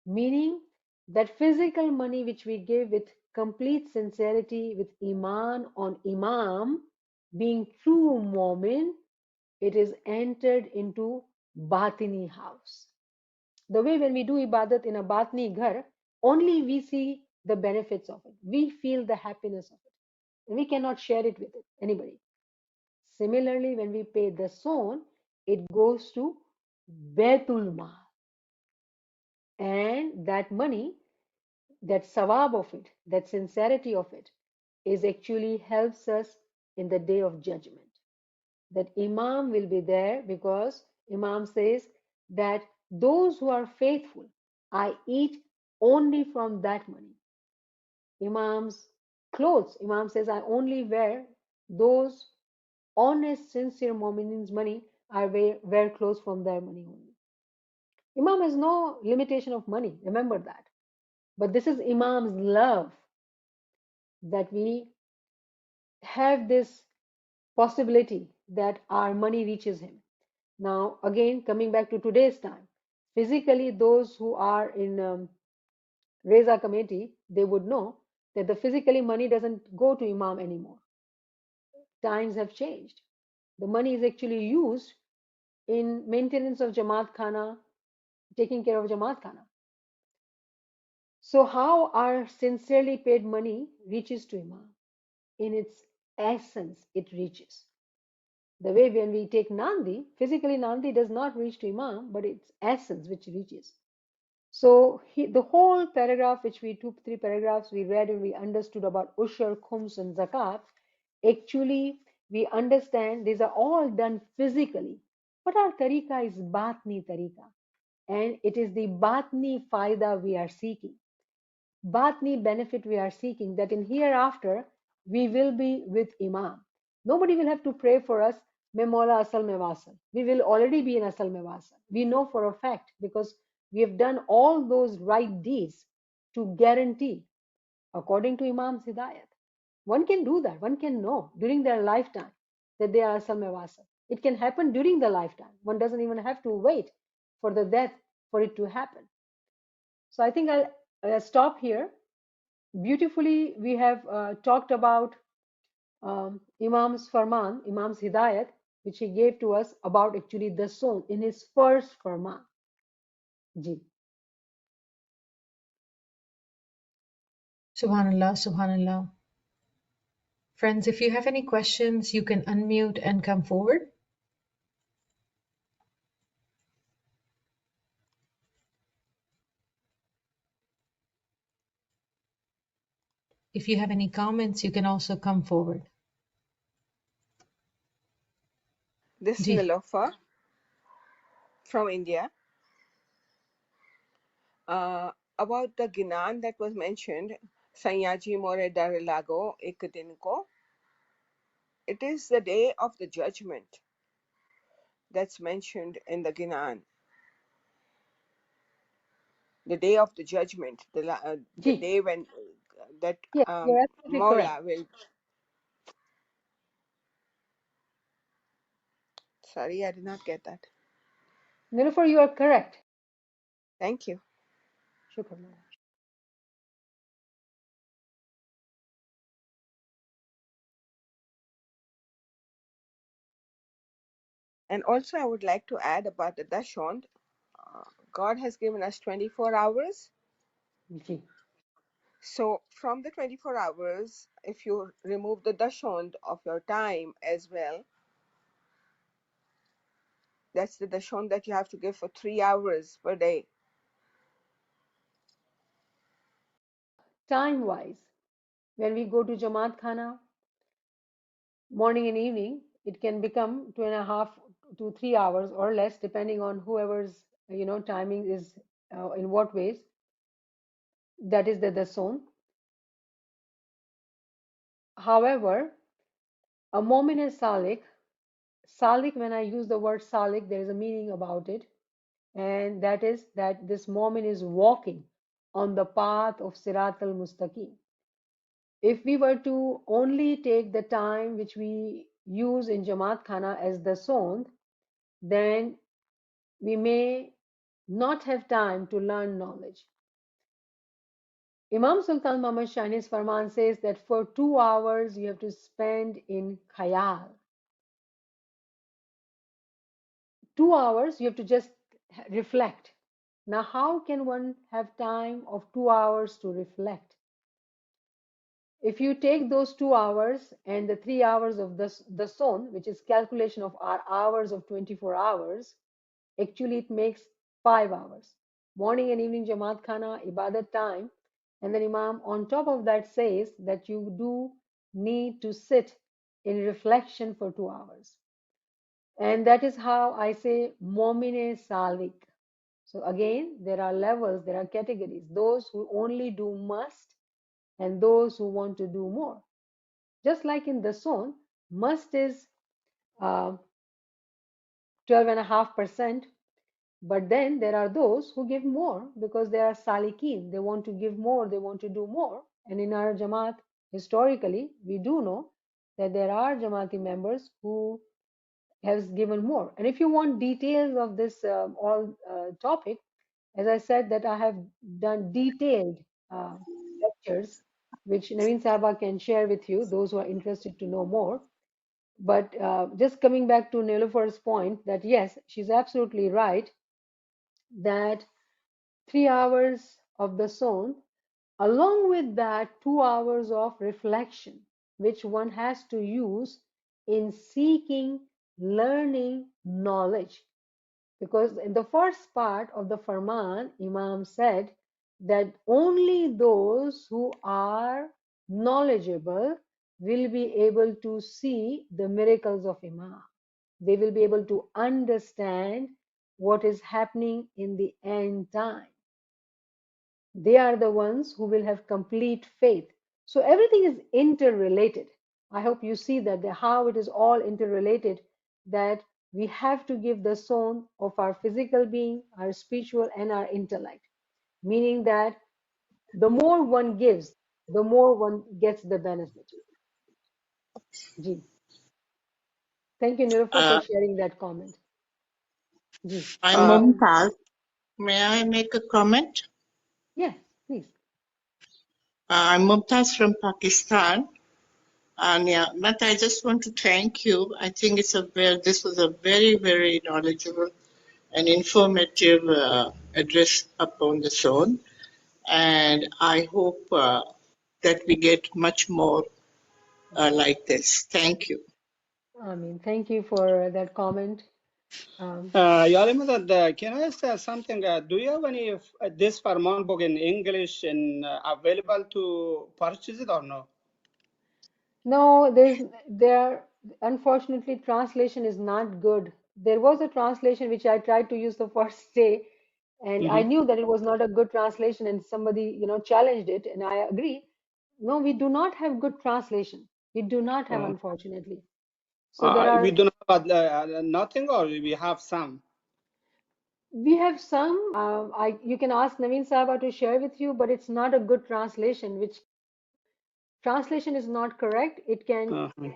meaning that physical money which we give with complete sincerity, with iman on imam, being true mu'min, it is entered into batini house. The way when we do ibadat in a batni ghar, only we see the benefits of it. We feel the happiness of it. And we cannot share it with anybody. Similarly, when we pay the son, it goes to Betul Mal. And that money, that sawab of it, that sincerity of it, is actually helps us in the day of judgment. That Imam will be there because Imam says that those who are faithful, I eat only from that money. Imam's clothes, Imam says, I only wear those honest, sincere Mu'minins' money, I wear clothes from their money only. Imam has no limitation of money, remember that. But this is Imam's love that we have this possibility that our money reaches him. Now, again, coming back to today's time, physically, those who are in Reza committee, they would know that the physically money doesn't go to Imam anymore. Times have changed. The money is actually used in maintenance of Jamaat Khana, taking care of Jamaat Khana. So, how our sincerely paid money reaches to Imam? In its essence, it reaches. The way when we take Nandi, physically Nandi does not reach to Imam, but its essence which reaches. So the whole paragraph, which we took 3 paragraphs, we read and we understood about Ushur, Khums, and Zakat. Actually, we understand these are all done physically, but our tariqa is Batni tariqa, and it is the Batni faida we are seeking. Batni benefit we are seeking, that in hereafter we will be with Imam. Nobody will have to pray for us, Mein Maula Asal Mein Wasal. We will already be in Asal Mein Wasal. We know for a fact because we have done all those right deeds to guarantee, according to Imam's Hidayat. One can do that. One can know during their lifetime that they are Asal Mein Wasal. It can happen during the lifetime. One doesn't even have to wait for the death for it to happen. So I think I'll stop here. Beautifully, we have talked about Imam's Farman, Imam's Hidayat, which he gave to us about actually the song in his first Farman. Ji. Subhanallah, Subhanallah. Friends, if you have any questions, you can unmute and come forward. If you have any comments, you can also come forward. This is Ji. Nilofa from India. About the Ginan that was mentioned, Sanyaji More Darilago Ekadinko, it is the day of the judgment that's mentioned in the Ginan. The day of the judgment, the Ji. day when that Yes, you're absolutely correct. Mawla will. Sorry, I did not get that. Nilofer, you are correct. Thank you. Shukran. And also, I would like to add about the Dashond. God has given us 24 hours. Ji. So from the 24 hours, if you remove the dashond of your time as well, that's the dashond that you have to give for 3 hours per day. Time wise, when we go to Jamaat Khana, morning and evening, it can become 2.5 to 3 hours or less, depending on whoever's timing is in what ways. That is the zone. However, a moment is salik. Salik, when I use the word salik, there is a meaning about it, and that is that this moment is walking on the path of Sirat al Mustaqim. If we were to only take the time which we use in Jamaat Khana as the Sond, then we may not have time to learn knowledge. Imam Sultan Muhammad Shah's Farman says that for 2 hours you have to spend in khayal. 2 hours you have to just reflect. Now, how can one have time of 2 hours to reflect? If you take those 2 hours and the 3 hours of the son, which is calculation of our hours of 24 hours, actually it makes 5 hours. Morning and evening Jamaat Khana, Ibadat time, and then Imam on top of that says that you do need to sit in reflection for 2 hours. And that is how I say Momine Salik. So again, there are levels, there are categories. Those who only do must and those who want to do more. Just like in the zone, must is 12.5%, but then there are those who give more because they are salikin. They want to give more, they want to do more. And in our Jamaat, historically, we do know that there are Jamaati members who has given more. And if you want details of this all topic, as I said, that I have done detailed uh, lectures, which Naveen Sahaba can share with you, those who are interested to know more. But just coming back to Nilufer's point, that yes, she's absolutely right, that 3 hours of the zone, along with that 2 hours of reflection, which one has to use in seeking, learning knowledge. Because in the first part of the Farman, Imam said that only those who are knowledgeable will be able to see the miracles of Imam. They will be able to understand what is happening in the end time. They are the ones who will have complete faith. So everything is interrelated. I hope you see that how it is all interrelated, that we have to give the soul of our physical being, our spiritual, and our intellect. Meaning that the more one gives, the more one gets the benefit. Ji. Thank you, Nirufa, for Uh, sharing that comment. Ji. I'm Mumtaz. May I make a comment? Yes, please. I'm Mumtaz from Pakistan. And yeah, but I just want to thank you. I think this was a very, very knowledgeable and informative address upon the zone. And I hope that we get much more like this. Thank you. I mean, thank you for that comment. Um, Can I ask something? Do you have any of this Farman book in English and available to purchase it or no? No, unfortunately, translation is not good. There was a translation which I tried to use the first day, and I Mm-hmm. knew that it was not a good translation, and somebody, challenged it, and I agree. No, we do not have good translation. We do not have, unfortunately. So We do not have nothing, or we have some. we have some. You can ask Naveen Sahaba to share with you, but it's not a good translation. Which translation is not correct. It can Uh-huh.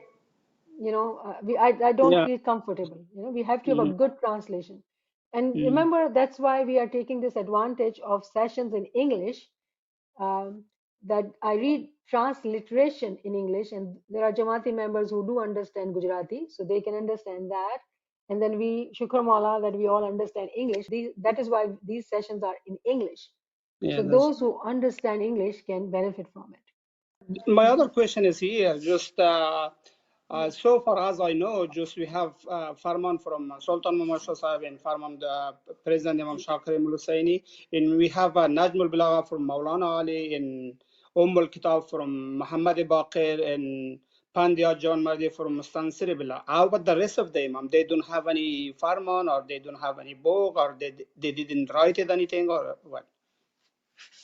I don't Yeah. feel comfortable. We have to have a Mm-hmm. good translation. And Mm-hmm. remember, that's why we are taking this advantage of sessions in English, um, that I read transliteration in English, and there are Jamati members who do understand Gujarati, so they can understand that. And then Shukr Mala, that we all understand English. That is why these sessions are in English. Yeah. So those who understand English can benefit from it. My other question is here. Just so far as I know, just we have Farman from Sultan Muhammad Shah Sahib and Farman the President Imam Shakir Mulusaini, and we have Najmul Bilagha from Maulana Ali, and Al Kitab from Muhammad Baqir, and Pandya John Mahdi from Mustansir Billah. How about the rest of them? They don't have any Farman, or they don't have any book, or they didn't write it anything, or what?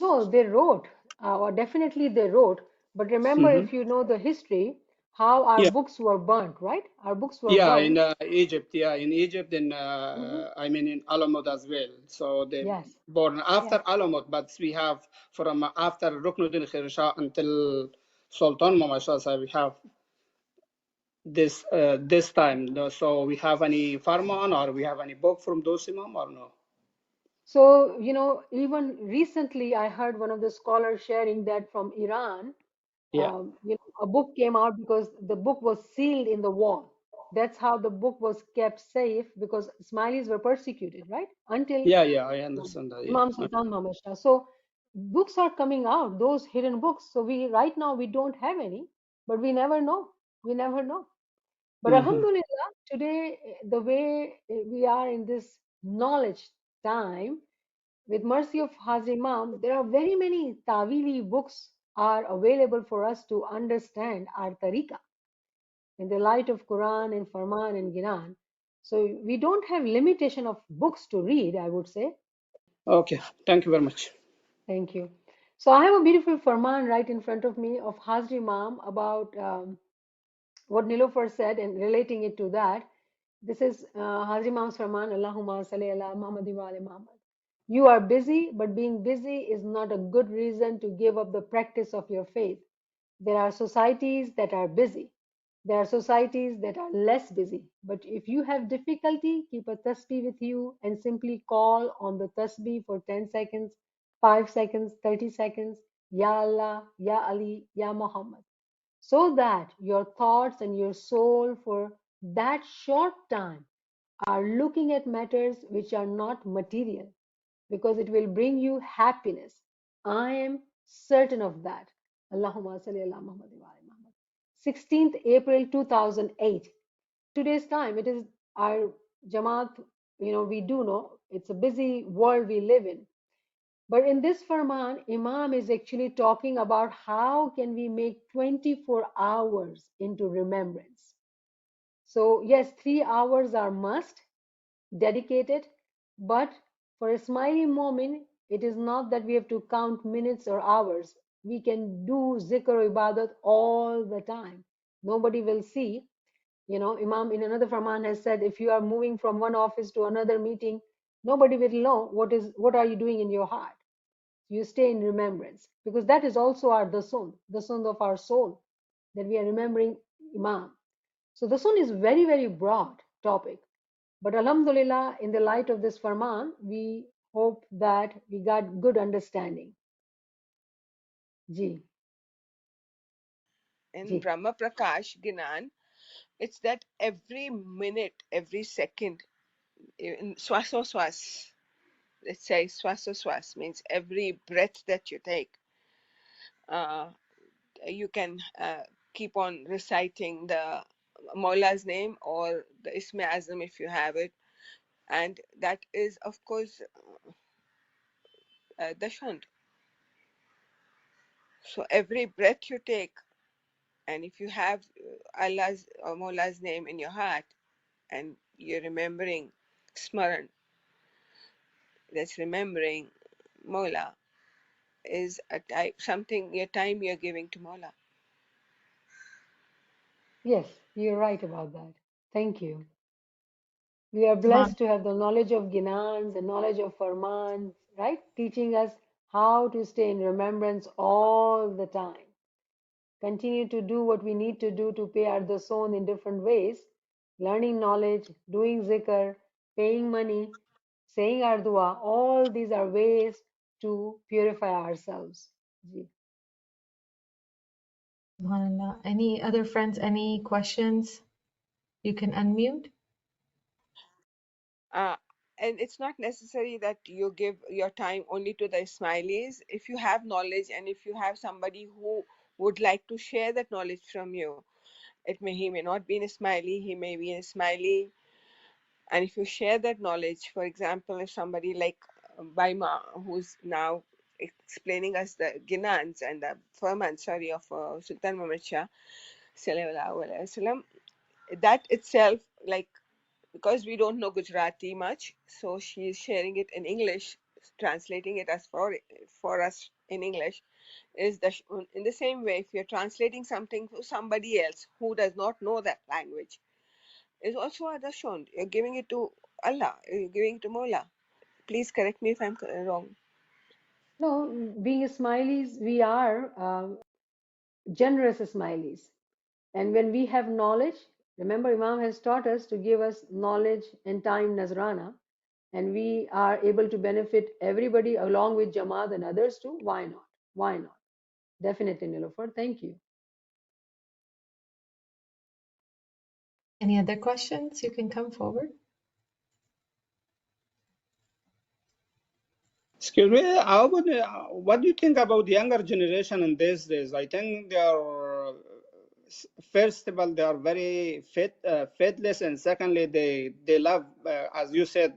No, they wrote, or definitely they wrote. But remember, Mm-hmm. if you know the history, how our books were burnt, right? Our books were Yeah, in burnt. Egypt. Yeah, in Egypt, and Hmm. I mean in Alamut as well. So they Yes, born yes. after Alamut, but we have from after Ruknuddin Khair Shah until Sultan Muhammad Shah Sahib, we have this time. So we have any Farman, or we have any book from those Imam or no? So, even recently I heard one of the scholars sharing that from Iran, Yeah. a book came out because the book was sealed in the wall. That's how the book was kept safe, because Ismailis were persecuted, right? Until Yeah, yeah, I understand that. Imam Yeah. Sultan Muhammad Shah. So books are coming out, those hidden books. So we right now we don't have any, but we never know. We never know. But Mm-hmm. Alhamdulillah, today the way we are in this knowledge time, with mercy of Hazi Imam, there are very many Tawili books are available for us to understand our tariqah in the light of Quran and Farman and Ginan. So we don't have limitation of books to read, I would say. Okay, thank you very much. Thank you. So I have a beautiful Farman right in front of me of Hazri Imam about what Nilofer said and relating it to that. This is Hazri Imam's Farman, Allahumma salli ala Muhammad wa ali Muhammad. You are busy, but being busy is not a good reason to give up the practice of your faith. There are societies that are busy. There are societies that are less busy. But if you have difficulty, keep a tasbih with you and simply call on the tasbih for 10 seconds, 5 seconds, 30 seconds. Ya Allah, Ya Ali, Ya Muhammad. So that your thoughts and your soul for that short time are looking at matters which are not material, because it will bring you happiness. I am certain of that. Allahumma salli ala Muhammad wa ali Muhammad. 16th April 2008. Today's time, it is our Jamaat, we do know it's a busy world we live in. But in this Farman, Imam is actually talking about how can we make 24 hours into remembrance. So yes, 3 hours are must, dedicated, but for a smiley moment, it is not that we have to count minutes or hours. We can do zikr or ibadat all the time. Nobody will see. Imam in another Farman has said, if you are moving from one office to another meeting, nobody will know what are you doing in your heart. You stay in remembrance, because that is also our the sun of our soul, that we are remembering Imam. So the sun is very, very broad topic. But Alhamdulillah, in the light of this Farman, we hope that we got good understanding. Ji, In ji. Brahma Prakash Gnan, it's that every minute, every second, in swasoswas, let's say swasoswas means every breath that you take, uh, you can keep on reciting the Maula's name or the Isme Azam if you have it. And that is, of course, the Shand. So every breath you take, and if you have Allah's or Maula's name in your heart, and you're remembering Smaran, that's remembering Mola, is a type, something, your time you're giving to Mola. Yes, you're right about that. Thank you. We are Subhan- blessed to have the knowledge of Ginans, the knowledge of Farmans, right? Teaching us how to stay in remembrance all the time. Continue to do what we need to do to pay our dason in different ways, learning knowledge, doing zikr, paying money, saying our dua. All these are ways to purify ourselves. Ji. Subhanallah. Any other friends, any questions? You can unmute. Uh, and it's not necessary that you give your time only to the Ismailis. If you have knowledge and if you have somebody who would like to share that knowledge from you, he may not be an Ismaili, he may be an Ismaili. And if you share that knowledge, for example, if somebody like Baima, who's now explaining us the Ginans and the Farman, sorry, of Sultan Muhammad Shah, sallallahu alaihi wasallam, that itself, like, because we don't know Gujarati much, so she is sharing it in English, translating it as for us in English. Is the in the same way, if you're translating something to somebody else who does not know that language, is also a dashund. You're giving it to Allah, you're giving it to Mola. Please correct me if I'm wrong. No, being Ismailis, we are generous Ismailis. And when we have knowledge, remember Imam has taught us to give us knowledge and time Nazrana. and we are able to benefit everybody along with Jamaat and others too, why not? Why not? Definitely, Nilofer. Thank you. Any other questions? You can come forward. Excuse me, how would, what do you think about the younger generation in these days? I think they are, first of all, they are very faithless, and secondly, they love, as you said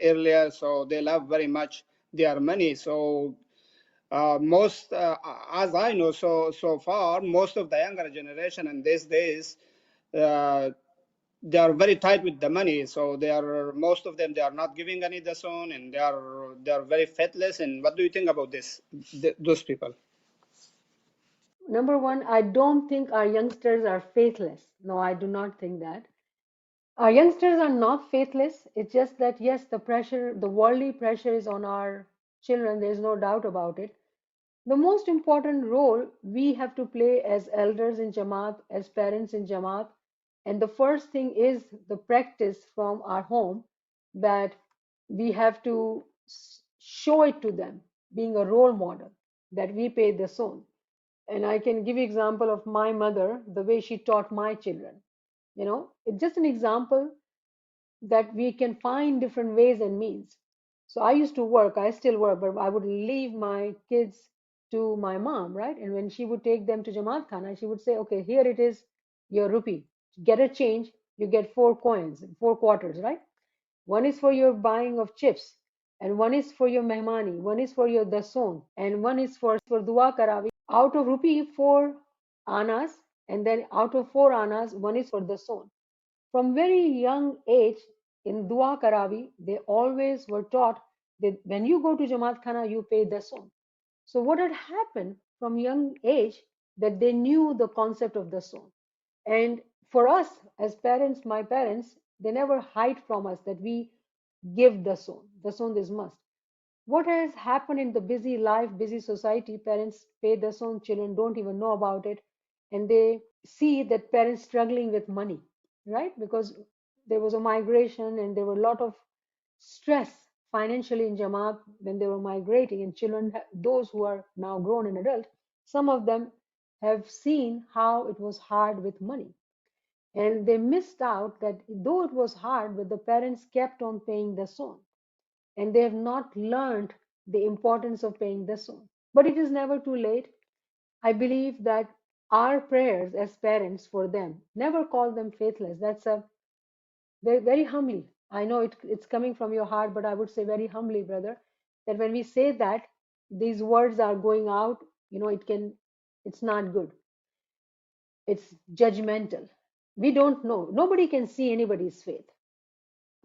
earlier, so they love very much their money. So most, as I know, so far, most of the younger generation in these days, uh, they are very tight with the money. So they are, most of them, they are not giving any dason, and they are very faithless. And what do you think about this? Those people? Number one, I don't think our youngsters are faithless. No, I do not think that. Our youngsters are not faithless. It's just that, yes, the pressure, the worldly pressure is on our children. There's no doubt about it. The most important role we have to play as elders in Jamaat, as parents in Jamaat, and the first thing is the practice from our home, that we have to show it to them, being a role model, that we pay the son. And I can give you example of my mother, the way she taught my children. It's just an example that we can find different ways and means. So I used to work, I still work, but I would leave my kids to my mom, right? And when she would take them to Jamaat Khana, she would say, okay, here it is your rupee. Get a change, you get 4 coins, 4 quarters, right? One is for your buying of chips, and one is for your mehmani, one is for your dason, and one is for dua karavi. Out of rupee, 4 annas, and then out of 4 annas, one is for dason. From very young age in Dua Karavi, they always were taught that when you go to Jamaat Khana, you pay dason. So what had happened from young age, that they knew the concept of dason. And for us as parents, my parents, they never hide from us that we give dason. Dason is must. What has happened in the busy life, busy society, parents pay dason, children don't even know about it, and they see that parents struggling with money, right? Because there was a migration and there were a lot of stress financially in Jamaat when they were migrating, and children, those who are now grown and adult, some of them have seen how it was hard with money. And they missed out that though it was hard, but the parents kept on paying the son, and they have not learned the importance of paying the son. But it is never too late. I believe that our prayers as parents for them, never call them faithless. That's a very, very humbly. I know it's coming from your heart, but I would say very humbly, brother, that when we say that, these words are going out, it's not good. It's judgmental. We don't know. Nobody can see anybody's faith.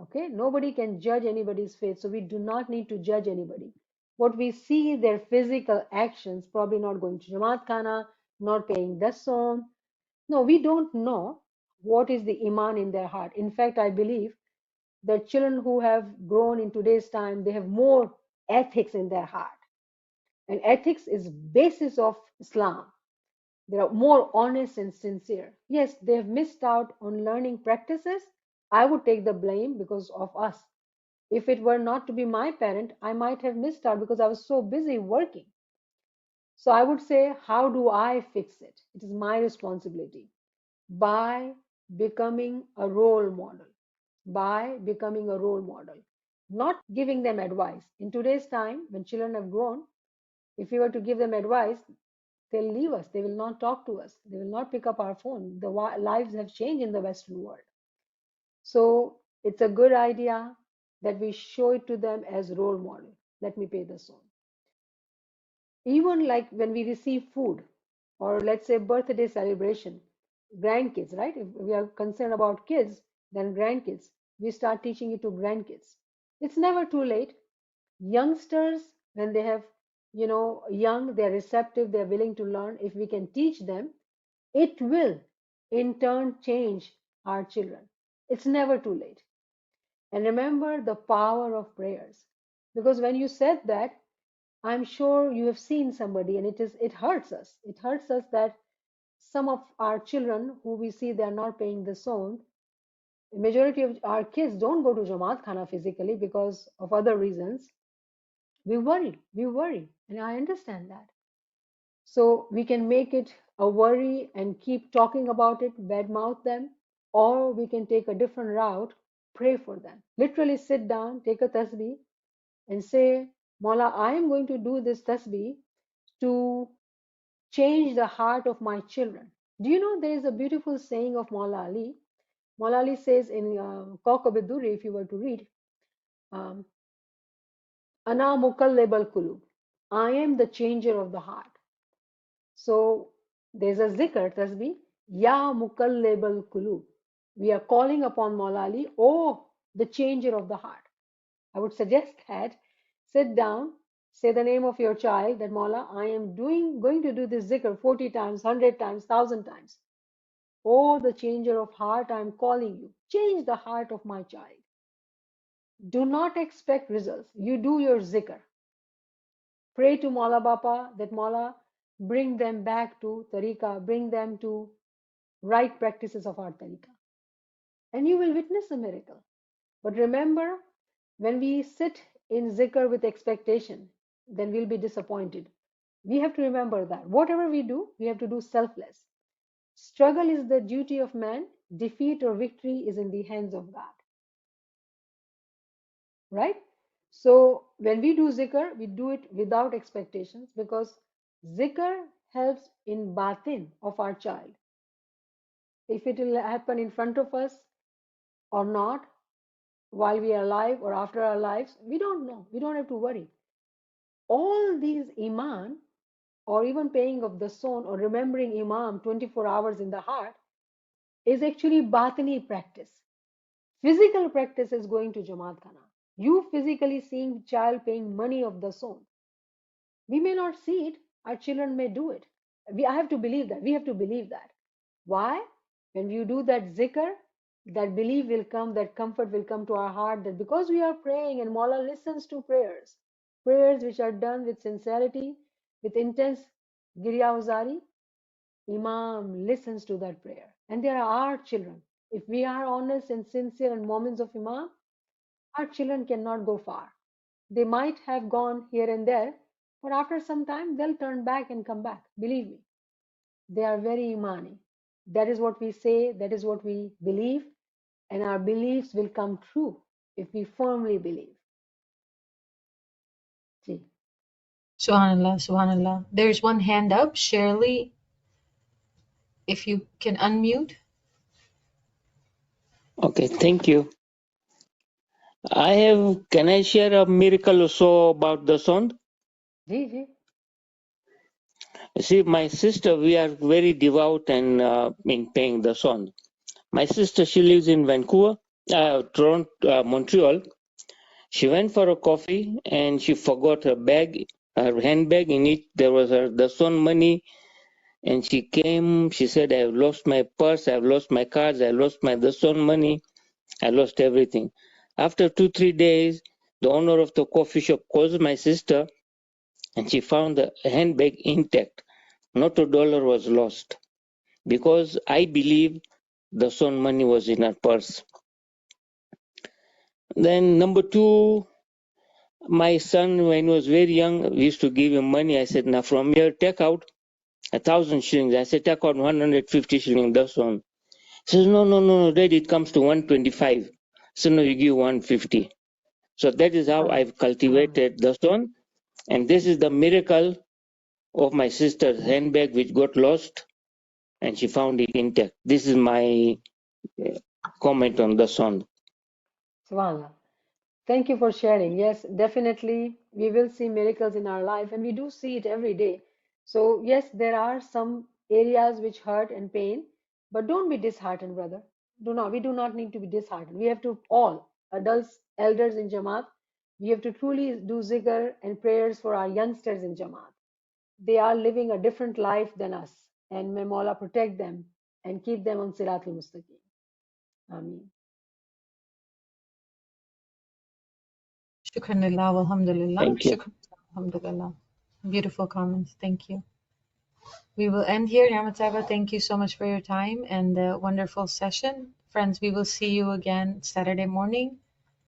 Okay, nobody can judge anybody's faith, so we do not need to judge anybody. What we see, their physical actions, probably not going to Jamaat Khana, not paying dason. No, we don't know what is the iman in their heart. In fact, I believe that children who have grown in today's time, they have more ethics in their heart, and ethics is basis of Islam. They are more honest and sincere. Yes, they have missed out on learning practices. I would take the blame because of us. If it were not to be my parent, I might have missed out because I was so busy working. So I would say, how do I fix it? It is my responsibility by becoming a role model. By becoming a role model, not giving them advice. In today's time, when children have grown, if we were to give them advice, they'll leave us. They will not talk to us. They will not pick up our phone. The lives have changed in the Western world. So it's a good idea that we show it to them as role model. Let me pay the song. Even like when we receive food, or let's say birthday celebration, grandkids, right? If we are concerned about kids, then grandkids, we start teaching it to grandkids. It's never too late. Youngsters, when they have, young, they're receptive, they're willing to learn. If we can teach them, it will in turn change our children. It's never too late. And remember the power of prayers. Because when you said that, I'm sure you have seen somebody, and it hurts us. It hurts us that some of our children who we see they are not paying the son, The majority of our kids don't go to Jamaat Khana physically because of other reasons. We worry, and I understand that. So we can make it a worry and keep talking about it, badmouth them, or we can take a different route, pray for them. Literally sit down, take a tasbih, and say, Mawla, I am going to do this tasbih to change the heart of my children. Do you know there is a beautiful saying of Mawla Ali? Mawla Ali says in Kawkab ad-Durri, if you were to read, um, Ana mukallib al-kulub. I am the changer of the heart. So there's a zikr, tasbih, Ya mukallib al-kulub. We are calling upon Mawla Ali, oh, the changer of the heart. I would suggest that sit down, say the name of your child, that Mawla, I am going to do this zikr 40 times, 100 times, 1,000 times. Oh, the changer of heart, I am calling you. Change the heart of my child. Do not expect results. You do your zikr. Pray to Mawla Bapa that Mawla bring them back to tariqah, bring them to right practices of our tariqah. And you will witness a miracle. But remember, when we sit in zikr with expectation, then we'll be disappointed. We have to remember that whatever we do, we have to do selfless. Struggle is the duty of man. Defeat or victory is in the hands of God. Right? So when we do zikr, we do it without expectations because zikr helps in batin of our child. If it will happen in front of us or not, while we are alive or after our lives, we don't know. We don't have to worry. All these iman or even paying of the son or remembering Imam 24 hours in the heart is actually batini practice. Physical practice is going to Jamaat Khana. You physically seeing child paying money of the son. We may not see it. Our children may do it. I have to believe that. We have to believe that. Why? When you do that zikr, that belief will come, that comfort will come to our heart that because we are praying and Mawla listens to prayers, prayers which are done with sincerity, with intense girya-uzari, Imam listens to that prayer. And they are our children. If we are honest and sincere in moments of Imam, our children cannot go far. They might have gone here and there, but after some time they'll turn back and come back. Believe me, they are very Imani. That is what we say, that is what we believe, and our beliefs will come true if we firmly believe. Ji. Subhanallah, subhanallah. There's one hand up. Shirley, if you can unmute. Okay, thank you. Can I share a miracle also about the sound? Ji, ji. See, my sister, we are very devout and in paying the sound. My sister, she lives in Vancouver, Toronto, Montreal. She went for a coffee and she forgot her bag, her handbag. In it, there was the son money. And she came, she said, I have lost my purse, I have lost my cards, I lost the son money, I lost everything. After 2-3 days, the owner of the coffee shop calls my sister and she found the handbag intact. Not a dollar was lost because I believe the son money was in her purse. Then number 2, my son, when he was very young, we used to give him money. I said, now from here, take out 1,000 shillings. I said, take out 150 shillings, that's one. He says, no, Dad, it comes to 125. So no, you give 150. So that is how I've cultivated the son. And this is the miracle of my sister's handbag, which got lost, and she found it intact. This is my comment on the son. Subhanallah. Thank you for sharing. Yes, definitely we will see miracles in our life, and we do see it every day. So, yes, there are some areas which hurt and pain, but don't be disheartened, brother. We do not need to be disheartened. We have to, all adults, elders in Jamaat, we have to truly do zikr and prayers for our youngsters in Jamaat. They are living a different life than us, and may Mawla protect them and keep them on Siratul Mustaqim. Ameen. Shukran lillah, alhamdulillah. Thank you. Shukran, alhamdulillah. Beautiful comments. Thank you. We will end here. NIAMAT, thank you so much for your time and the wonderful session. Friends, we will see you again Saturday morning